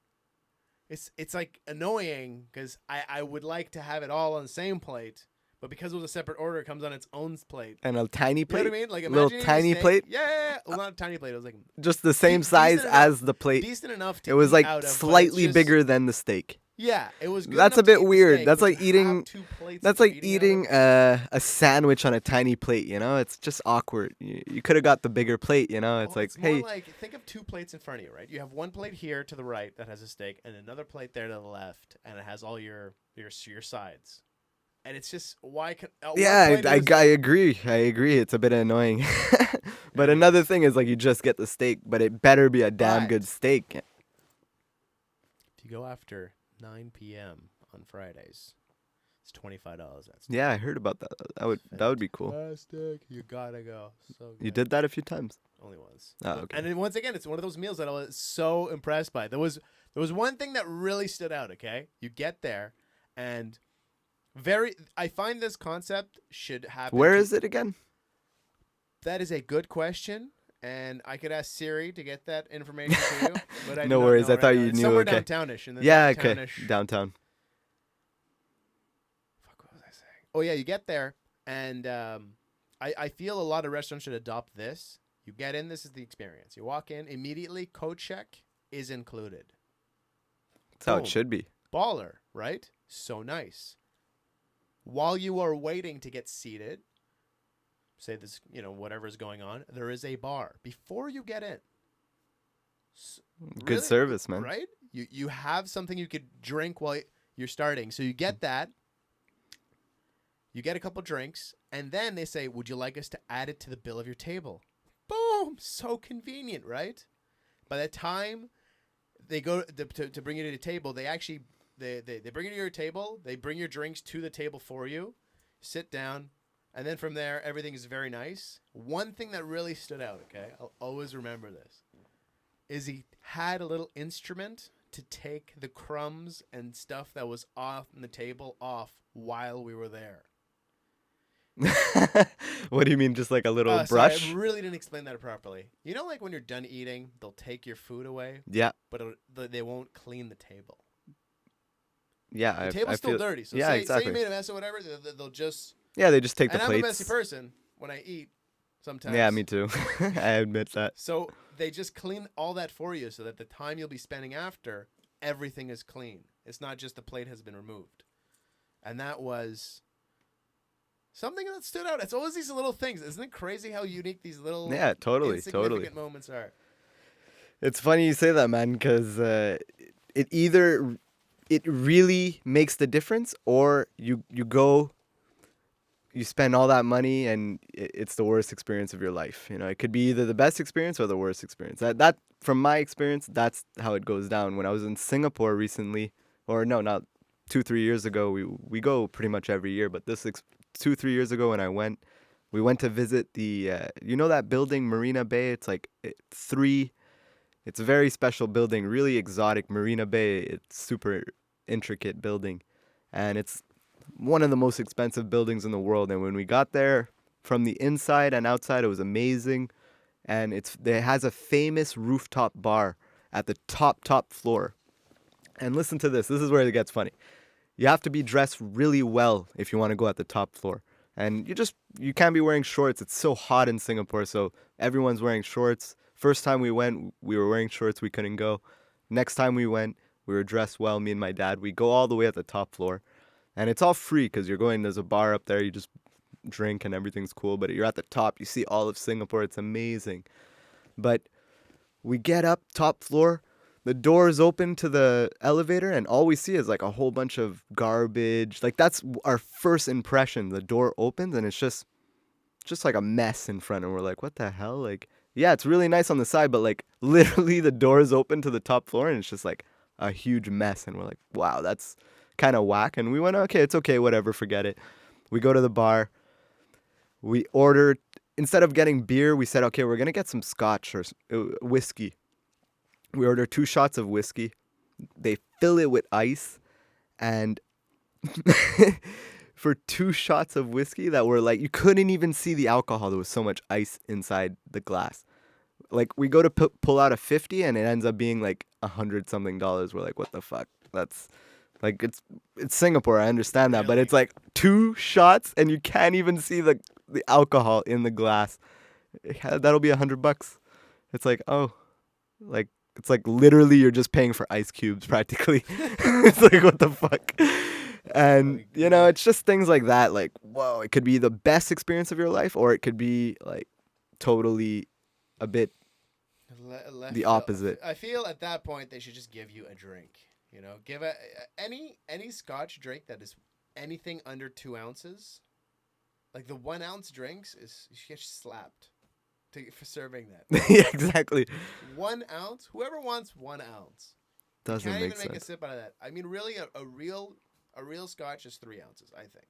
It's like annoying because I would like to have it all on the same plate, but because it was a separate order, it comes on its own plate. And a tiny plate. You know what I mean? Like a little tiny plate. Yeah. Well, not a tiny plate. It was like just the same size as the plate. Decent enough to. It was eat like out of, slightly bigger than the steak. Yeah, it was. Good That's a bit weird. That's like eating. That's like eating a sandwich on a tiny plate. You know, it's just awkward. You could have got the bigger plate. You know, it's like, more hey. like, think of two plates in front of you, right? You have one plate here to the right that has a steak, and another plate there to the left, and it has all your sides. And it's just why can yeah, I agree. I agree. It's a bit annoying. But another thing is like you just get the steak, but it better be a damn good steak. If you go after 9 p.m. on Fridays, it's $25. Yeah, I heard about that. That would be cool. Fantastic. You gotta go. So good. You did that a few times. Only once. Oh, okay. And then once again, it's one of those meals that I was so impressed by. There was one thing that really stood out. Okay, you get there, and I find this concept should happen. Where is it again? That is a good question. And I could ask Siri to get that information to you. But No worries. I thought you knew. Somewhere okay. downtownish. Okay. Downtown. Fuck, what was I saying? Oh, yeah. You get there. And I feel a lot of restaurants should adopt this. You get in. This is the experience. You walk in. Immediately, code check is included. That's how it should be. Baller, right? So nice. While you are waiting to get seated, say this, whatever's going on, there is a bar before you get in. Good service, man. Right? You have something you could drink while you're starting. So you get that. You get a couple drinks, and then they say, would you like us to add it to the bill of your table? Boom! So convenient, right? By the time they go to bring you to the table, they actually they bring you to your table. They bring your drinks to the table for you. Sit down. And then from there, everything is very nice. One thing that really stood out, okay, I'll always remember this, is he had a little instrument to take the crumbs and stuff that was off on the table off while we were there. What do you mean, just like a little brush? Sorry, I really didn't explain that properly. You know, like when you're done eating, they'll take your food away? Yeah. But they won't clean the table. Yeah. The table's still dirty. So yeah, exactly. Say you made a mess or whatever, they'll just... Yeah, they just take the plates. And I'm a messy person when I eat sometimes. Yeah, me too. I admit that. So they just clean all that for you so that the time you'll be spending after, everything is clean. It's not just the plate has been removed. And that was something that stood out. It's always these little things. Isn't it crazy how unique these little insignificant moments are? It's funny you say that, man, because it really makes the difference, or you go you spend all that money and it's the worst experience of your life. You know, it could be either the best experience or the worst experience. That from my experience, that's how it goes down. When I was in Singapore recently, or no, not 2-3 years ago, we go pretty much every year, but 2-3 years ago when we went to visit the you know that building Marina Bay. It's like it's a very special building, really exotic. Marina Bay. It's super intricate building, and it's one of the most expensive buildings in the world. And when we got there, from the inside and outside, it was amazing. And it has a famous rooftop bar at the top floor. And listen to this. This is where it gets funny. You have to be dressed really well if you want to go at the top floor. And you can't be wearing shorts. It's so hot in Singapore, so everyone's wearing shorts. First time we went, we were wearing shorts. We couldn't go. Next time we went, we were dressed well, me and my dad. We go all the way at the top floor. And it's all free because there's a bar up there. You just drink and everything's cool. But you're at the top. You see all of Singapore. It's amazing. But we get up, top floor. The doors open to the elevator, and all we see is like a whole bunch of garbage. Like that's our first impression. The door opens, and it's just like a mess in front. And we're like, what the hell? Like, yeah, it's really nice on the side, but like literally the doors open to the top floor, and it's just like a huge mess. And we're like, wow, that's kind of whack. And we went, okay, it's okay, whatever, forget it. We go to the bar. We ordered, instead of getting beer, we said, okay, we're going to get some scotch or whiskey. We order 2 shots of whiskey. They fill it with ice. And for 2 shots of whiskey that were like, you couldn't even see the alcohol. There was so much ice inside the glass. Like, we go to pull out a 50 and it ends up being like $100-something. We're like, what the fuck? That's like, it's Singapore. I understand that. Really? But it's like 2 shots and you can't even see the alcohol in the glass. That'll be $100. It's like, oh, like, it's like literally you're just paying for ice cubes practically. It's like, what the fuck? And, you know, it's just things like that. Like, whoa, it could be the best experience of your life, or it could be like totally a bit the opposite. I feel at that point they should just give you a drink. You know, give any Scotch drink that is anything under 2 ounces. Like the 1 ounce drinks you get slapped for serving that. Yeah, exactly. 1 ounce. Whoever wants 1 ounce doesn't can't make even sense. make a sip out of that. I mean, really, a real Scotch is 3 ounces. I think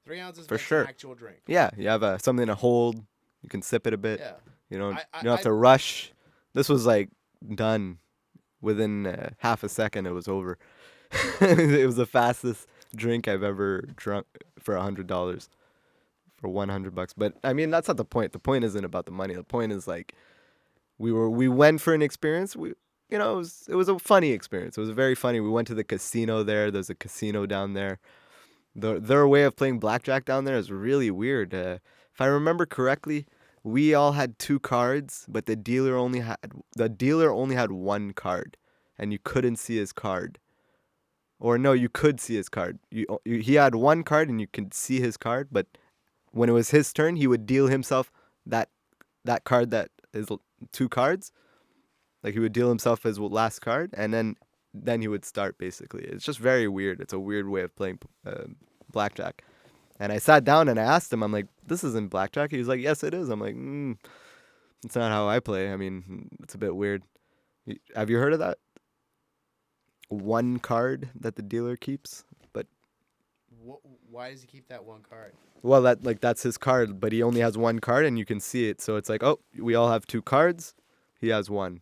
3 ounces for makes sure. an actual drink. Yeah, you have something to hold. You can sip it a bit. Yeah. You don't have to rush. This was like done within half a second. It was over. It was the fastest drink I've ever drunk for $100. For $100. But I mean, that's not the point. The point isn't about the money. The point is like we went for an experience. It was a funny experience. It was very funny. We went to the casino there. There's a casino down there. Their way of playing blackjack down there is really weird. If I remember correctly, we all had 2 cards, but the dealer only had 1 card, and you couldn't see his card. Or no, you could see his card. He had 1 card, and you could see his card, but when it was his turn, he would deal himself that card that is 2 cards. Like he would deal himself his last card, and then he would start basically. It's just very weird. It's a weird way of playing blackjack. And I sat down and I asked him, I'm like, this isn't blackjack. He was like, yes, it is. I'm like, it's not how I play. I mean, it's a bit weird. Have you heard of that? 1 card that the dealer keeps, but why does he keep that 1 card? Well, that's his card, but he only has 1 card, and you can see it. So it's like, oh, we all have 2 cards. He has 1.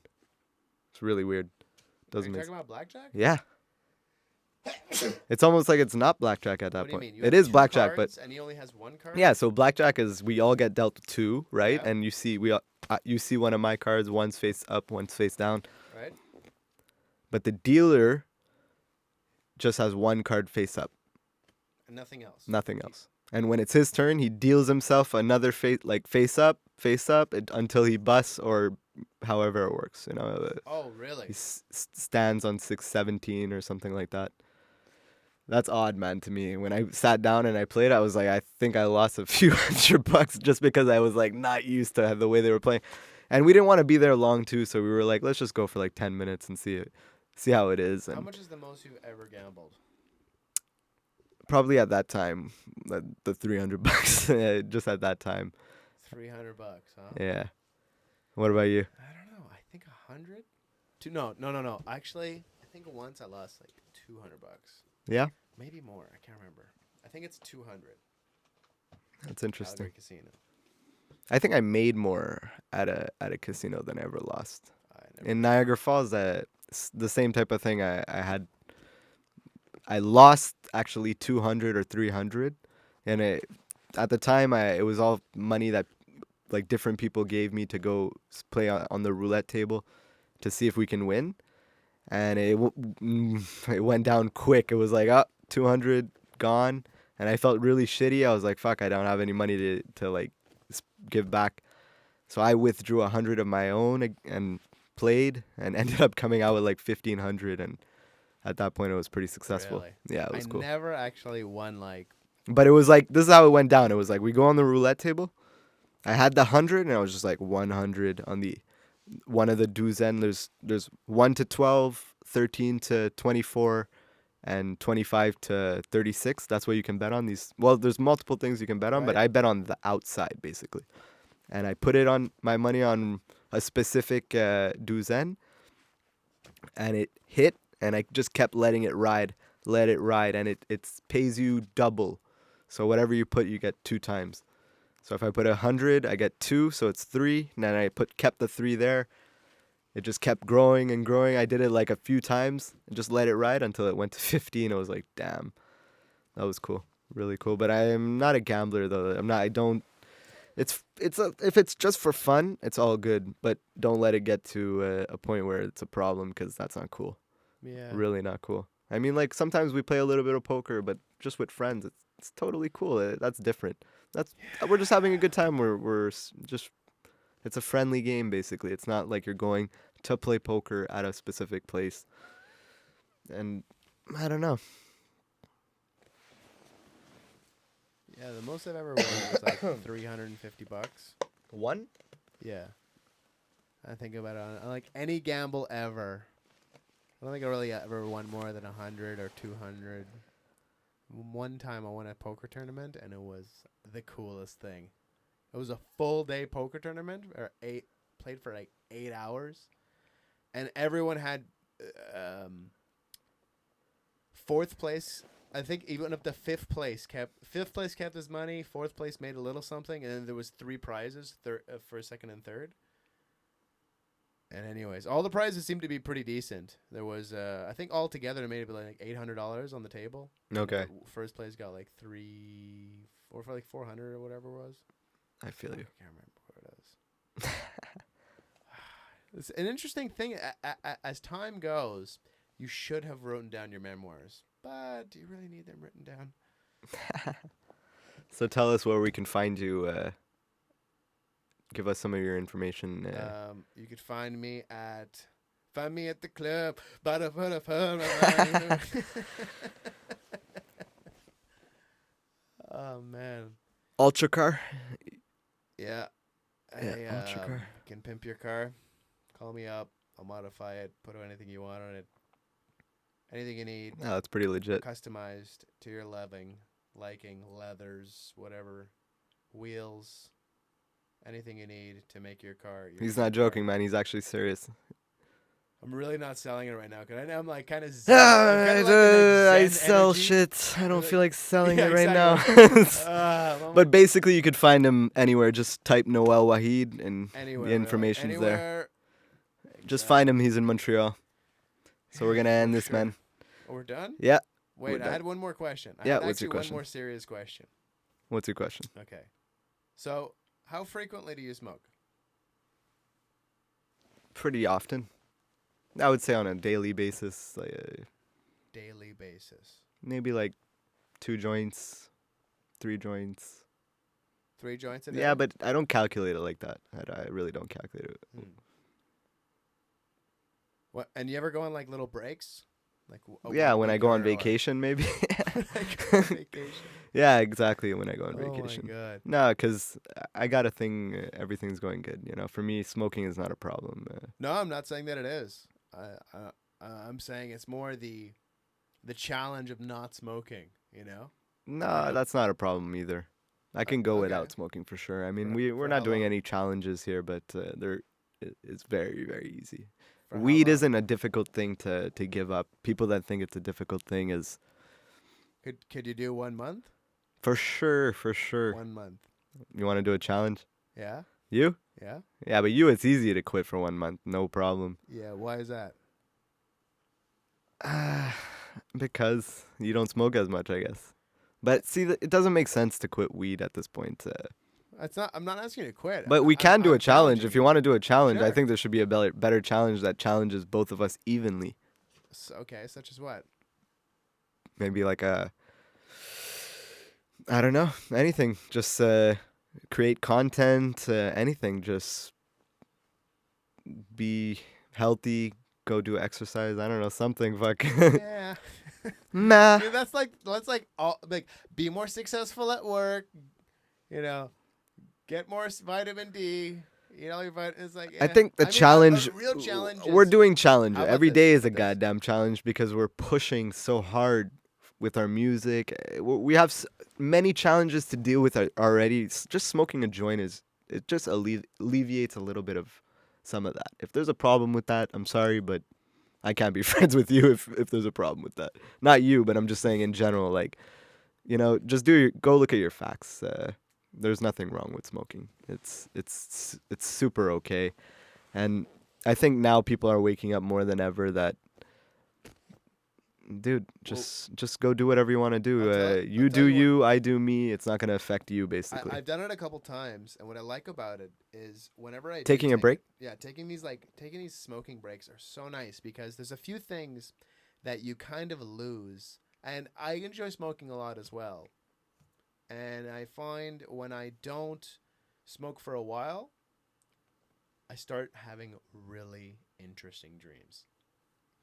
It's really weird. Doesn't Are you talking about blackjack? Yeah. It's almost like it's not blackjack at that what do you point. mean? It is blackjack, but and he only has 1 card. Yeah. So blackjack is we all get dealt 2, right? Yeah. And you see one of my cards. One's face up, one's face down. Right. But the dealer just has 1 card face up. And nothing else. Nothing else. And when it's his turn, he deals himself another face up, until he busts or however it works. You know. Oh, really? He stands on 617 or something like that. That's odd, man, to me. When I sat down and I played, I was like, I think I lost a few $100 just because I was like not used to the way they were playing. And we didn't want to be there long too, so we were like, let's just go for like 10 minutes and see how it is. And how much is the most you've ever gambled? Probably at that time, the $300 just at that time. $300, huh? Yeah. What about you? I don't know. I think 100. No. Actually, I think once I lost like $200. Yeah, Maybe more. I can't remember. I think it's 200. that's interesting. Calgary Casino. I think I made more at a casino than I ever lost. I never. In Niagara Falls, the same type of thing. I lost actually 200 or 300, and at the time it was all money that like different people gave me to go play on the roulette table to see if we can win, and it went down quick. It was like 200 gone, and I felt really shitty. I was like, fuck, I don't have any money to like give back. So I withdrew 100 of my own and played and ended up coming out with like 1,500, and at that point it was pretty successful. Really? Yeah, it was I cool. never actually won like. But it was like, this is how it went down. It was like we go on the roulette table. I had the 100 and I was just like 100 on the one of the douzaine. There's 1 to 12, 13 to 24, and 25 to 36. That's what you can bet on these. Well, there's multiple things you can bet on, but Right. I bet on the outside basically. And I put it on my money on a specific douzaine, and it hit, and I just kept letting it ride, and it pays you double. So whatever you put, you get 2 times. So if I put 100, I get 2, so it's 3. And then I kept the 3 there. It just kept growing and growing. I did it like a few times and just let it ride until it went to 15. I was like, damn, that was cool, really cool. But I am not a gambler though. I don't. If it's just for fun, it's all good. But don't let it get to a point where it's a problem, because that's not cool. Yeah. Really not cool. I mean, like sometimes we play a little bit of poker, but just with friends, it's totally cool. That's different. We're just having a good time. We're just, it's a friendly game basically. It's not like you're going to play poker at a specific place. And I don't know. Yeah, the most I've ever won was like $350. One? Yeah. I think about it on like any gamble ever. I don't think I really ever won more than 100 or 200. One time I won a poker tournament, and it was the coolest thing. It was a full day poker tournament, played for like 8 hours, and everyone had fourth place. I think even up to fifth place kept his money. Fourth place made a little something, and then there was 3 prizes: for second and third. And anyways, all the prizes seemed to be pretty decent. There was, I think altogether it made it like $800 on the table. Okay. First place got like 400 or whatever it was. I feel you. I can't remember what it is. It's an interesting thing. As time goes, you should have written down your memoirs, but do you really need them written down? So tell us where we can find you. Give us some of your information. You could find me at the club. Oh man. Ultra car. Yeah. Yeah, ultra car. Can pimp your car. Call me up. I'll modify it. Put anything you want on it. Anything you need. Oh, that's pretty legit. Customized to your liking, leathers, whatever, wheels. Anything you need to make your car. He's not joking, man. He's actually serious. I'm really not selling it right now because I know I'm like kind of. I sell shit. I don't feel like selling it right now. But basically, you could find him anywhere. Just type Noel Wahid and the information's there. Just find him. He's in Montreal. So we're gonna end this, man. Oh, we're done? Yeah. Wait, I had one more question. What's your question? One more serious question. What's your question? Okay. So, how frequently do you smoke? Pretty often. I would say on a daily basis. Daily basis. Maybe like 2 joints, 3 joints. 3 joints a day? Yeah, but I don't calculate it like that. I really don't calculate it. What? And you ever go on like little breaks? Like when I go on vacation, maybe. Vacation. Yeah, exactly. When I go on vacation. Oh my god. No, because I got a thing. Everything's going good. You know, for me, smoking is not a problem. No, I'm not saying that it is. I'm saying it's more the challenge of not smoking. You know. No, that's not a problem either. I can go okay. without smoking for sure. I mean, For we're how not doing long? any challenges here, but it's very, very easy. For how Weed long? isn't a difficult thing to give up. People that think it's a difficult thing is Could you do 1 month? for sure, for sure. 1 month. You want to do a challenge? Yeah. You? Yeah. Yeah, but you, it's easy to quit for 1 month, no problem. Yeah. Why is that? Because you don't smoke as much, I guess. But see, it doesn't make sense to quit weed at this point. It's not. I'm not asking you to quit. But we can do a I'm challenge. challenging If you want to do a challenge, I Sure. think there should be a better challenge that challenges both of us evenly. Okay. Such as what? Maybe like I don't know, anything. Just create content, anything. Just be healthy, go do exercise. I don't know, something. Fuck. Yeah. Nah. Dude, that's like all like be more successful at work. You know, get more vitamin D. You know, it's like. I think the mean, challenge. a real challenge. We're is- doing challenge. How about Every this? day How is a about this? goddamn challenge because we're pushing so hard with our music. We have many challenges to deal with already. Just smoking a joint it just alleviates a little bit of some of that. If there's a problem with that, I'm sorry, but I can't be friends with you if there's a problem with that. Not you, but I'm just saying in general, like, just go look at your facts. There's nothing wrong with smoking. It's super okay. And I think now people are waking up more than ever that, dude, just go do whatever you want to do. You do you, I do me. It's not going to affect you, basically. I've done it a couple times, and what I like about it is whenever I do Taking a take break? it- yeah, taking these smoking breaks are so nice because there's a few things that you kind of lose, and I enjoy smoking a lot as well. And I find when I don't smoke for a while, I start having really interesting dreams.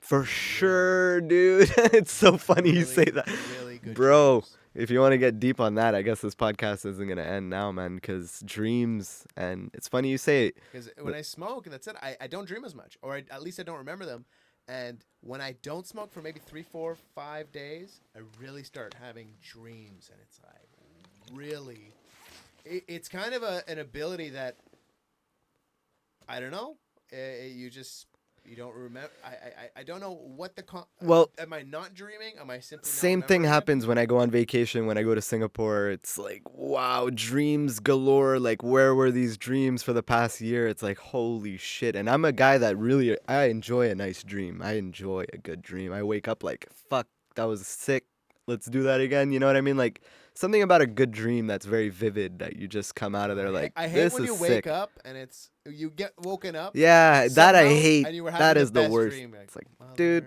For sure, dude. It's so funny you say that. Really good Bro, dreams. if you want to get deep on that, I guess this podcast isn't going to end now, man, because dreams, and it's funny you say it. Because when I smoke, that's it. I don't dream as much, or at least I don't remember them. And when I don't smoke for maybe 3, 4, 5 days, I really start having dreams, and it's like really, it's kind of an ability that I don't know. You don't remember. I don't know what the Well, am I not dreaming? Am I simply not same thing remembering it? happens when I go on vacation, when I go to Singapore. It's like, wow, dreams galore. Like, where were these dreams for the past year? It's like, holy shit. And I'm a guy that really, I enjoy a nice dream. I enjoy a good dream. I wake up like, fuck, that was sick. Let's do that again. You know what I mean? Like, something about a good dream that's very vivid that you just come out of there like, I hate this when is you sick. wake up and you get woken up. Yeah, that I somehow, hate. and you were That having is the best worst. dream. It's like, dude.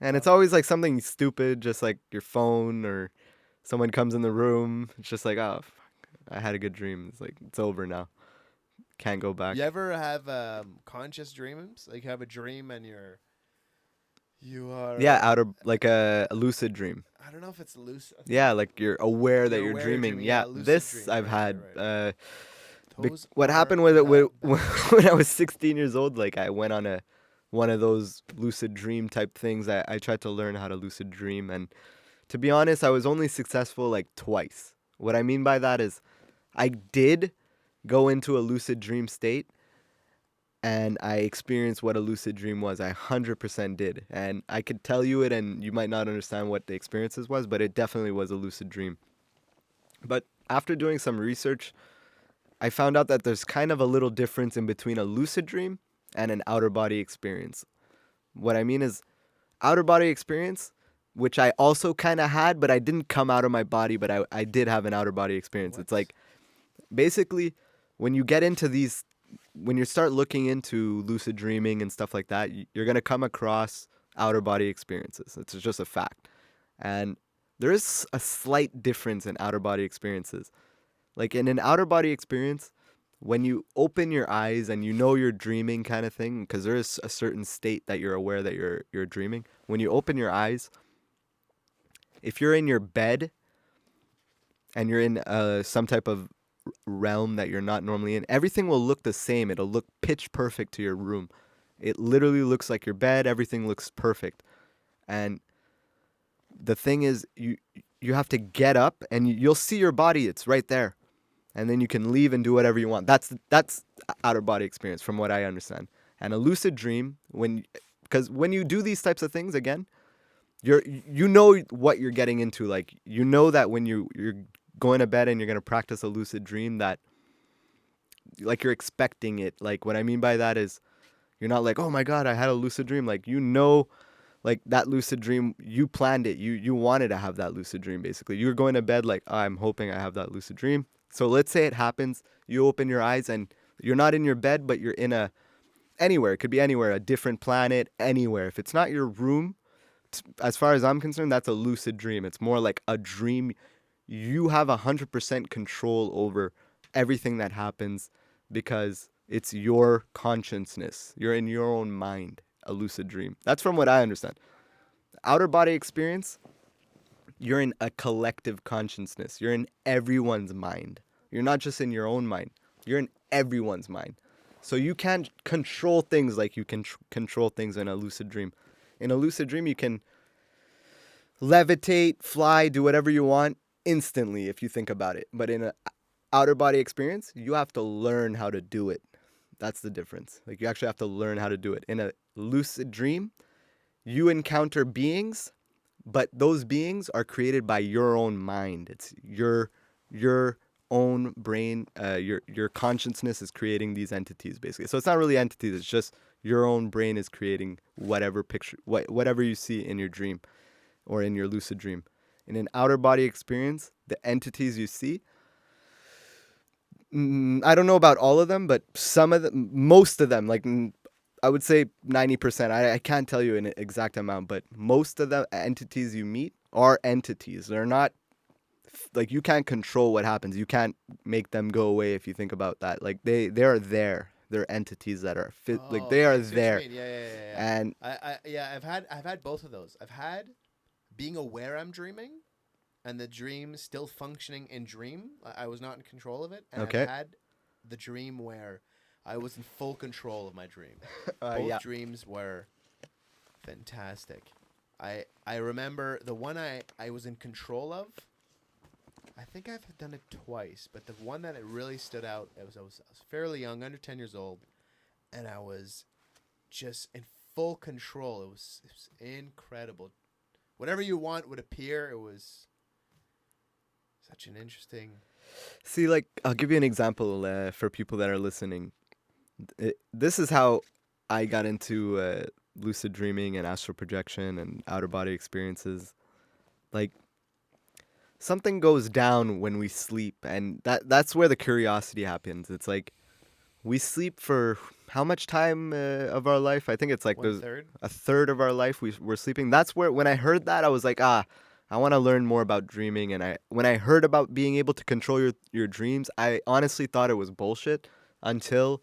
And it's always like something stupid, just like your phone or someone comes in the room. It's just like, oh, fuck, I had a good dream. It's like, it's over now. Can't go back. You ever have conscious dreams? Like you have a dream and you are. Yeah, out of like a lucid dream. I don't know if it's lucid. Yeah, like you're aware that You're you're aware you're dreaming. dreaming, Yeah, yeah, lucid this dream. I've Right, had. right. Those What are happened with it the when I was 16 years old? Like I went on one of those lucid dream type things. I tried to learn how to lucid dream, and to be honest, I was only successful like twice. What I mean by that is, I did go into a lucid dream state, and I experienced what a lucid dream was. I 100% did, and I could tell you it, and you might not understand what the experiences was, but it definitely was a lucid dream. But after doing some research, I found out that there's kind of a little difference in between a lucid dream and an outer body experience. What I mean is, outer body experience, which I also kind of had, but I didn't come out of my body, but I did have an outer body experience. It's like, basically, when you get into these, when you start looking into lucid dreaming and stuff like that, you're going to come across outer body experiences. It's just a fact. And there is a slight difference in outer body experiences. Like in an outer body experience, when you open your eyes and you know you're dreaming kind of thing, because there is a certain state that you're aware that you're dreaming. When you open your eyes, if you're in your bed and you're in some type of realm that you're not normally in, everything will look the same. It'll look pitch perfect to your room. It literally looks like your bed. Everything looks perfect. And the thing is, you have to get up and you'll see your body. It's right there. And then you can leave and do whatever you want. That's outer body experience from what I understand. And a lucid dream, because when you do these types of things again, you know what you're getting into. Like, you know that when you're going to bed and you're going to practice a lucid dream, that like you're expecting it. Like, what I mean by that is you're not like, oh my God, I had a lucid dream. Like, you know, like that lucid dream, you planned it. You wanted to have that lucid dream, basically. You're going to bed like, I'm hoping I have that lucid dream. So let's say it happens. You open your eyes and you're not in your bed, but you're in anywhere. It could be anywhere, a different planet, anywhere. If it's not your room, as far as I'm concerned, that's a lucid dream. It's more like a dream. You have 100% control over everything that happens because it's your consciousness. You're in your own mind, a lucid dream. That's from what I understand. Outer body experience, you're in a collective consciousness. You're in everyone's mind. You're not just in your own mind. You're in everyone's mind. So you can't control things like you can control things in a lucid dream. In a lucid dream, you can levitate, fly, do whatever you want instantly if you think about it. But in an outer body experience, you have to learn how to do it. That's the difference. Like, you actually have to learn how to do it. In a lucid dream, you encounter beings, but those beings are created by your own mind. It's your own brain. Your consciousness is creating these entities, basically. So it's not really entities. It's just your own brain is creating whatever picture, whatever you see in your dream or in your lucid dream. In an outer body experience, the entities you see, I don't know about all of them, but most of them, like I would say 90%. I can't tell you an exact amount, but most of the entities you meet are entities. They're not, like, you can't control what happens. You can't make them go away if you think about that. Like, they are there. They're entities that are like, they are there. Yeah. And I've had both of those. I've had being aware I'm dreaming, and the dream still functioning in dream. I was not in control of it. And Okay. I've had the dream where I was in full control of my dream. Both dreams were fantastic. I remember the one I was in control of. I think I've done it twice, but the one that it really stood out, I was fairly young, under 10 years old, and I was just in full control. It was incredible. Whatever you want would appear. It was such an interesting... See, like, I'll give you an example for people that are listening. This is how I got into lucid dreaming and astral projection and outer body experiences. Like, something goes down when we sleep, and that's where the curiosity happens. It's like, we sleep for how much time of our life? I think it's like a third of our life we're sleeping. That's where, when I heard that, I was like, I want to learn more about dreaming. And when I heard about being able to control your dreams, I honestly thought it was bullshit until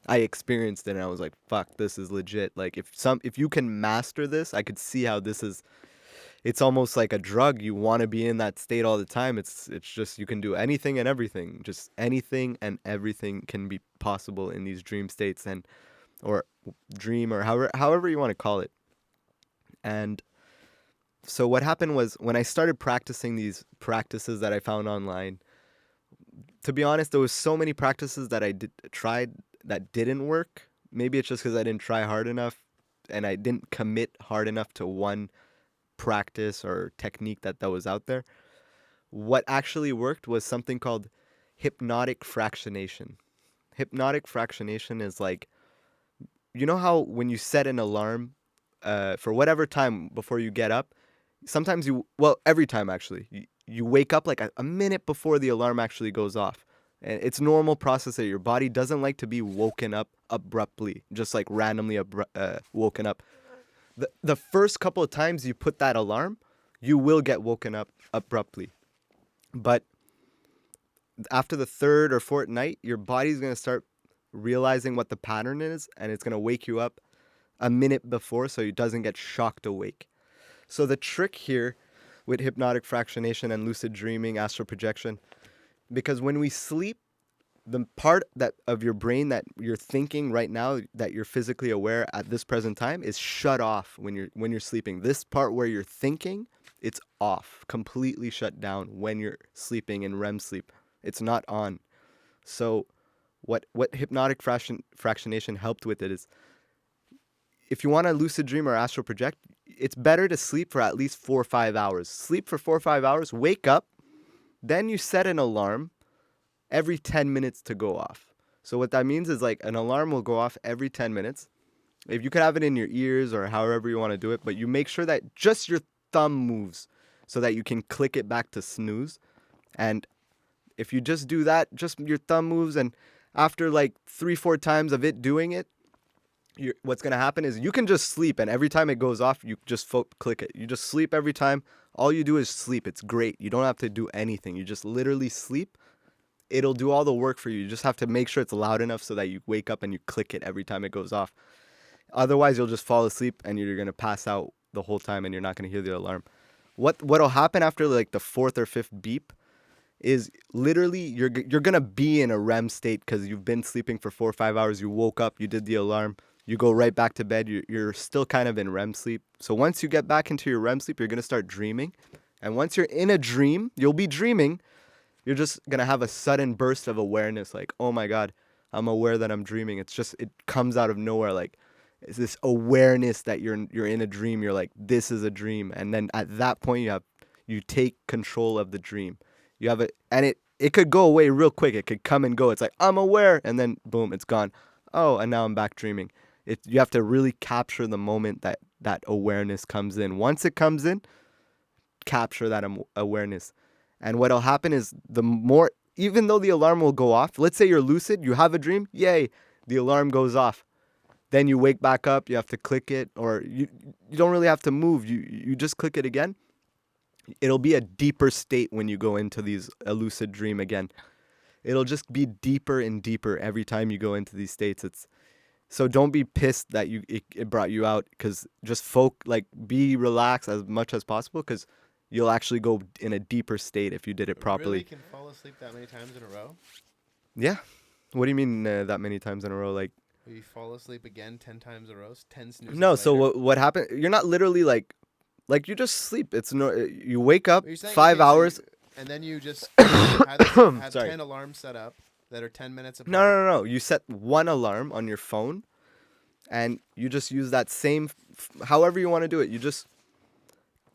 I experienced it, and I was like, fuck, this is legit. Like, if you can master this, I could see how this is. It's almost like a drug. You want to be in that state all the time. It's just, you can do anything and everything. Just anything and everything can be possible in these dream states, or dream, or however you want to call it. And so what happened was, when I started practicing these practices that I found online, to be honest, there was so many practices that I tried that didn't work. Maybe it's just because I didn't try hard enough and I didn't commit hard enough to one practice or technique that was out there. What actually worked was something called hypnotic fractionation. Hypnotic fractionation is like, you know how when you set an alarm for whatever time before you get up, sometimes every time actually, you wake up like a minute before the alarm actually goes off. And it's normal process that your body doesn't like to be woken up abruptly, just like randomly woken up. The first couple of times you put that alarm, you will get woken up abruptly. But after the third or fourth night, your body's going to start realizing what the pattern is, and it's going to wake you up a minute before so it doesn't get shocked awake. So the trick here with hypnotic fractionation and lucid dreaming, astral projection, because when we sleep, the part of your brain that you're thinking right now, that you're physically aware at this present time, is shut off when you're sleeping. This part where you're thinking it's off, completely shut down when you're sleeping in REM sleep. It's not on. So what hypnotic fractionation helped with it is, if you want to lucid dream or astral project, it's better to sleep for at least 4 or 5 hours. Sleep for 4 or 5 hours, wake up, then you set an alarm every 10 minutes to go off. So what that means is, like, an alarm will go off every 10 minutes. If you could have it in your ears or however you want to do it, but you make sure that just your thumb moves so that you can click it back to snooze. And if you just do that, just your thumb moves, and after like 3-4 times of it doing it, what's going to happen is you can just sleep, and every time it goes off, you just click it. You just sleep every time. All you do is sleep. It's great. You don't have to do anything. You just literally sleep. It'll do all the work for you. You just have to make sure it's loud enough so that you wake up and you click it every time it goes off. Otherwise, you'll just fall asleep and you're going to pass out the whole time and you're not going to hear the alarm. What'll happen after like the 4th or 5th beep is literally you're going to be in a REM state because you've been sleeping for 4 or 5 hours. You woke up, you did the alarm, you go right back to bed. You're still kind of in REM sleep. So once you get back into your REM sleep, you're going to start dreaming. And once you're in a dream, you'll be dreaming. You're just going to have a sudden burst of awareness, like, oh my God, I'm aware that I'm dreaming. It comes out of nowhere. Like, it's this awareness that you're in a dream. You're like, this is a dream. And then at that point, you take control of the dream. You have it, and it could go away real quick. It could come and go. It's like, I'm aware, and then boom, it's gone. Oh, and now I'm back dreaming. You have to really capture the moment that awareness comes in. Once it comes in, capture that awareness. And what'll happen is even though the alarm will go off, let's say you're lucid, you have a dream, yay, the alarm goes off. Then you wake back up, you have to click it, or you don't really have to move. You just click it again. It'll be a deeper state when you go into a lucid dream again. It'll just be deeper and deeper every time you go into these states. So don't be pissed that it brought you out, because just be relaxed as much as possible, because you'll actually go in a deeper state if you did it properly. Really can fall asleep that many times in a row? Yeah. What do you mean that many times in a row? Like, will you fall asleep again 10 times in a row? 10 snoozes no. later? So what happened? You're not literally like you just sleep. It's no. You wake up You're saying, 5 hours. and then you just have Sorry. 10 alarms set up that are 10 minutes apart. No. You set one alarm on your phone, and you just use that same, however you want to do it. You just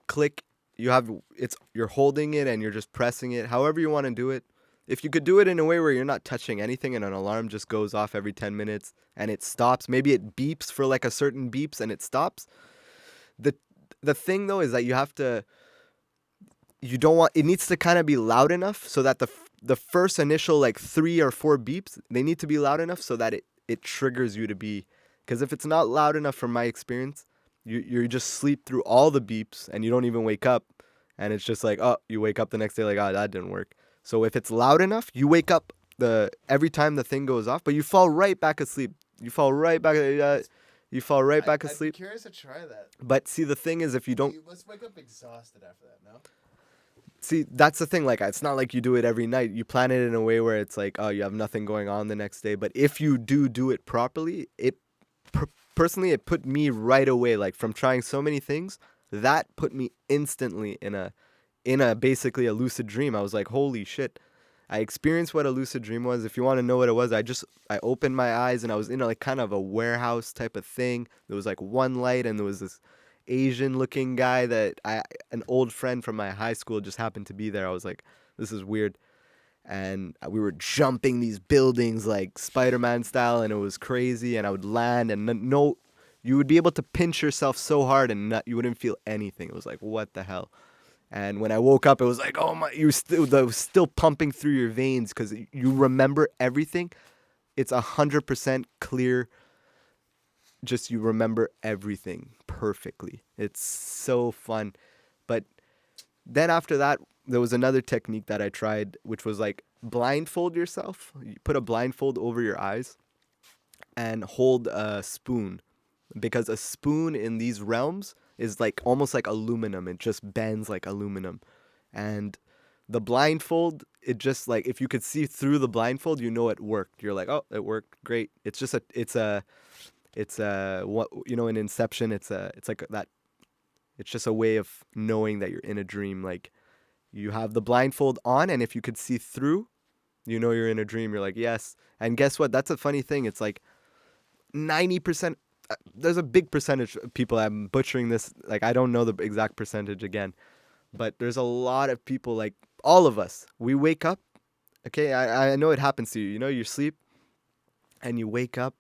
click. You're holding it and you're just pressing it. However you want to do it. If you could do it in a way where you're not touching anything and an alarm just goes off every 10 minutes and it stops. Maybe it beeps for like a certain beeps and it stops. The thing though is that it needs to kind of be loud enough so that the first initial like 3 or 4 beeps, they need to be loud enough so that it triggers you to be, because if it's not loud enough, from my experience, you just sleep through all the beeps and you don't even wake up, and it's just like, oh, you wake up the next day like, oh, that didn't work. So if it's loud enough, you wake up every time the thing goes off, but you fall right back asleep. You fall right back asleep. I'm curious to try that. But see, the thing is, if you don't, You must wake up exhausted after that, no? see, that's the thing. Like, it's not like you do it every night. You plan it in a way where it's like, oh, you have nothing going on the next day. But if you do it properly, personally, it put me right away. Like, from trying so many things, that put me instantly in a basically a lucid dream. I was like, holy shit. I experienced what a lucid dream was. If you want to know what it was, I opened my eyes and I was in like kind of a warehouse type of thing. There was like one light and there was this Asian looking guy an old friend from my high school just happened to be there. I was like, this is weird. And we were jumping these buildings like Spider-Man style, and it was crazy, and I would land, and you would be able to pinch yourself so hard and you wouldn't feel anything. It was like, what the hell? And when I woke up, it was like, oh my, that was still pumping through your veins because you remember everything. It's 100% clear. Just you remember everything perfectly. It's so fun. But then after that, there was another technique that I tried, which was like blindfold yourself. You put a blindfold over your eyes and hold a spoon, because a spoon in these realms is like almost like aluminum. It just bends like aluminum. And the blindfold, it just like, if you could see through the blindfold, you know it worked. You're like, oh, it worked. Great. It's just what, you know, in Inception, it's like that. It's just a way of knowing that you're in a dream. Like, you have the blindfold on, and if you could see through, you know you're in a dream. You're like, yes. And guess what? That's a funny thing. It's like 90%. There's a big percentage of people. I'm butchering this. Like, I don't know the exact percentage again. But there's a lot of people, like all of us. We wake up. Okay, I know it happens to you. You know, you sleep, and you wake up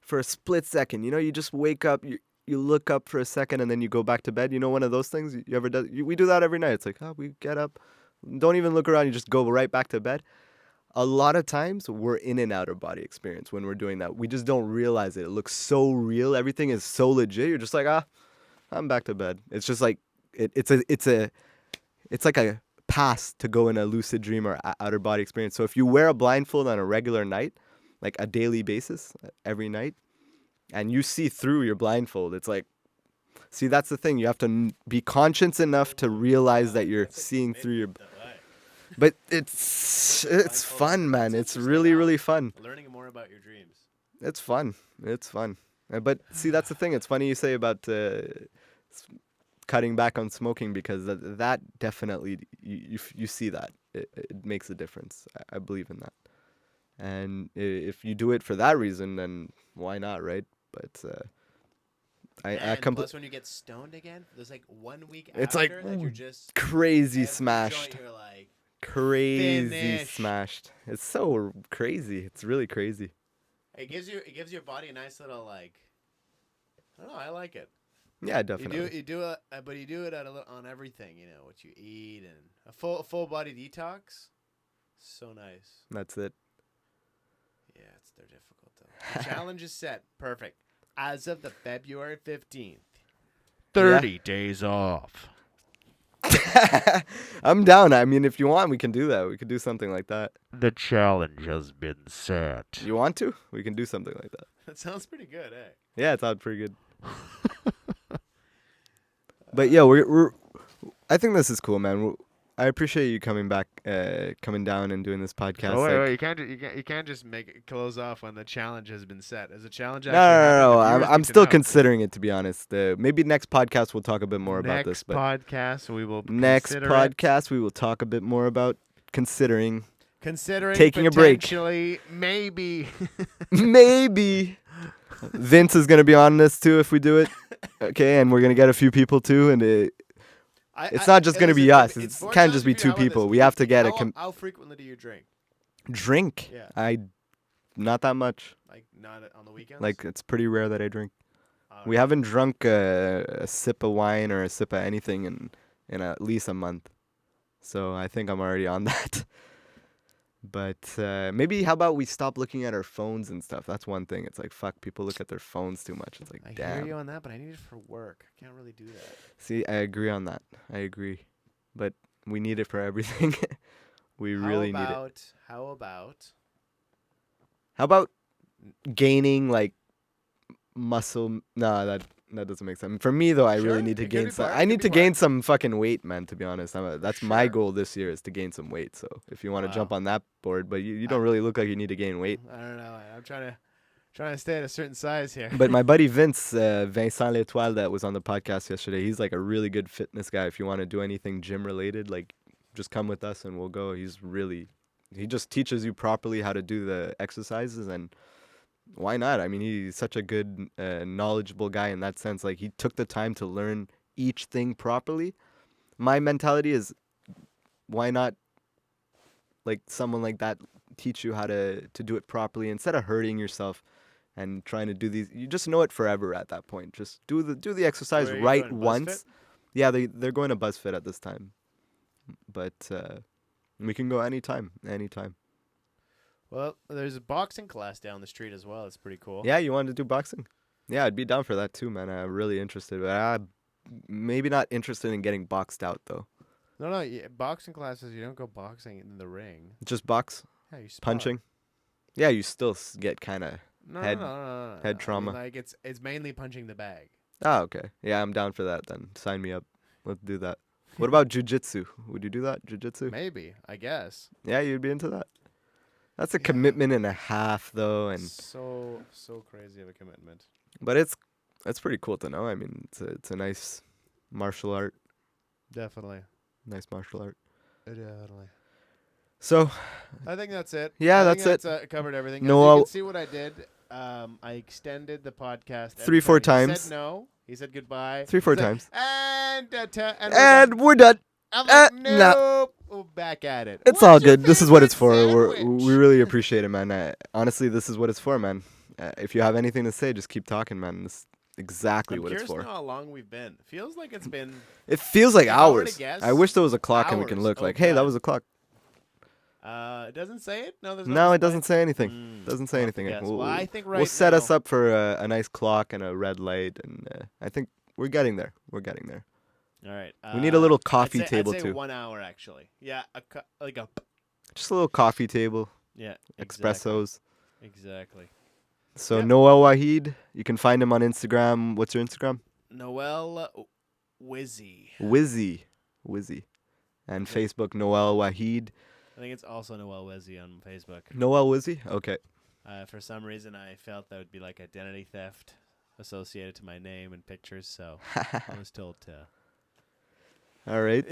for a split second. You know, you just wake up. You look up for a second, and then you go back to bed. You know, one of those things you ever do. We do that every night. It's like, oh, we get up, don't even look around. You just go right back to bed. A lot of times we're in an outer body experience when we're doing that. We just don't realize it. It looks so real. Everything is so legit. You're just like, I'm back to bed. It's just like it's like a pass to go in a lucid dream or outer body experience. So if you wear a blindfold on a regular night, like a daily basis, every night, and you see through your blindfold, it's like, see, that's the thing. You have to be conscious enough to realize that you're seeing through your. But it's fun, man. It's really, really fun. Learning more about your dreams. It's fun. It's fun. But see, that's the thing. It's funny you say about cutting back on smoking, because that definitely, you see that. It makes a difference. I believe in that. And if you do it for that reason, then why not, right? But plus when you get stoned again, there's like 1 week after it's like that you're just crazy smashed. You're like crazy finished. Smashed. It's so crazy. It's really crazy. It gives your body a nice little, like, I don't know, I like it. Yeah, definitely. You do it, but you do it on everything, you know, what you eat, and a full body detox. So nice. That's it. Yeah, they're difficult though. The challenge is set. Perfect. As of the February 15th. 30 days off. I'm down. I mean, if you want, we can do that. We could do something like that. The challenge has been set. You want to? We can do something like that. That sounds pretty good, eh? Yeah, it sounds pretty good. But yeah, we're I think this is cool, man. I appreciate you coming back, coming down and doing this podcast. Oh, wait, you can't just close off when the challenge has been set. As a challenge, no. I'm still considering it, to be honest. Maybe next podcast we'll talk a bit more about this. But podcast we will. Next podcast we will talk a bit more about considering taking a break. Potentially, maybe. Maybe. Vince is gonna be on this too if we do it. Okay, and we're gonna get a few people too, and it's not just going to be us. It can't just be two people. We have to get how frequently do you drink? Drink? Yeah. Not that much. Like, not on the weekends? Like, it's pretty rare that I drink. We haven't drunk a sip of wine or a sip of anything in at least a month. So I think I'm already on that. But maybe how about we stop looking at our phones and stuff? That's one thing. It's like, fuck, people look at their phones too much. It's like, damn. I hear you on that, but I need it for work. I can't really do that. See, I agree on that. I agree. But we need it for everything. We really need it. How about gaining, like, muscle? No, that doesn't make sense. For me, though, I really need to gain some. I need to gain some fucking weight, man, to be honest. That's my goal this year, is to gain some weight. So if you want to jump on that board, but you don't really look like you need to gain weight. I don't know. I'm trying to stay at a certain size here. But my buddy Vince, Vincent L'Etoile, that was on the podcast yesterday, he's like a really good fitness guy. If you want to do anything gym related, like, just come with us and we'll go. He just teaches you properly how to do the exercises, and why not? I mean, he's such a good, knowledgeable guy in that sense. Like, he took the time to learn each thing properly. My mentality is, why not, like, someone like that teach you how to do it properly instead of hurting yourself and trying to do these. You just know it forever at that point. Just do the exercise right once. Yeah, they're going to BuzzFit at this time, but we can go anytime. Well, there's a boxing class down the street as well. It's pretty cool. Yeah, you wanted to do boxing? Yeah, I'd be down for that too, man. I'm really interested, but I'm maybe not interested in getting boxed out, though. No, boxing classes, you don't go boxing in the ring. Just box? Yeah, you spot. Punching? Yeah, you still get kind of head trauma. I mean, like, it's mainly punching the bag. Oh, okay. Yeah, I'm down for that then. Sign me up. Let's do that. What about jiu-jitsu? Would you do that, jiu-jitsu? Maybe, I guess. Yeah, you'd be into that. That's a commitment and a half, though, and so crazy of a commitment. But it's pretty cool to know. I mean, it's a nice martial art. Definitely. Nice martial art. Definitely. So, I think that's it. Yeah, I think that's it. Covered everything. No, As you I'll- can see what I did. I extended the podcast 3-4 He times. said no. He said goodbye. 3-4 He said, times. And We're done. I'm like, nah. nope. We're back at it. It's What's all your good. This is what it's for. favorite We sandwich? really appreciate it, man. Honestly, this is what it's for, man. If you have anything to say, just keep talking, man. This is exactly I'm what it's curious to for. know how long we've been. Feels like it's been. It feels like If I were to hours. guess, I wish there was a clock and we can hours. look Oh, like, hey, that God. was a clock. It doesn't say it. No, there's No, it display? doesn't say anything. Mm, Doesn't say I'll have to anything. guess. Well, I think right we'll set us now- up for a nice clock and a red light, and I think we're getting there. We're getting there. All right. We need a little coffee I'd say, table I'd say too. 1 hour actually. Yeah, like a. Just a little coffee table, Yeah. espressos. Exactly. So Yep. Noel Wahid, you can find him on Instagram. What's your Instagram? Noel WEZZY. WEZZY. And Okay. Facebook, Noel Wahid. I think it's also Noel WEZZY on Facebook. Noel WEZZY? Okay. For some reason, I felt that would be like identity theft associated to my name and pictures, so I was told to. All right.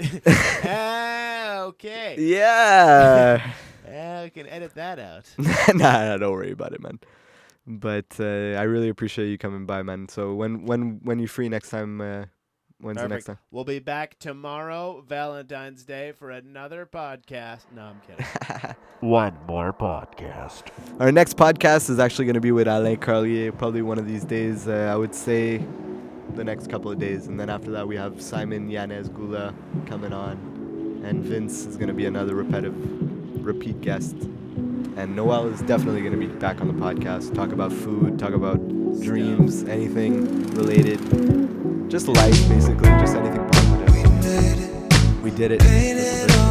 Okay. Yeah. We can edit that out. Nah, don't worry about it, man. But I really appreciate you coming by, man. So when you free next time, when's the next Perfect. time? We'll be back tomorrow, Valentine's Day, for another podcast. No, I'm kidding. One more podcast. Our next podcast is actually going to be with Alain Carlier, probably one of these days. I would say the next couple of days. And then after that, we have Simon Yanez Gula coming on. And Vince is going to be another repeat guest. And Noel is definitely going to be back on the podcast. Talk about food, talk about dreams, anything related. Just life, basically. Just anything positive. We did it. This is it.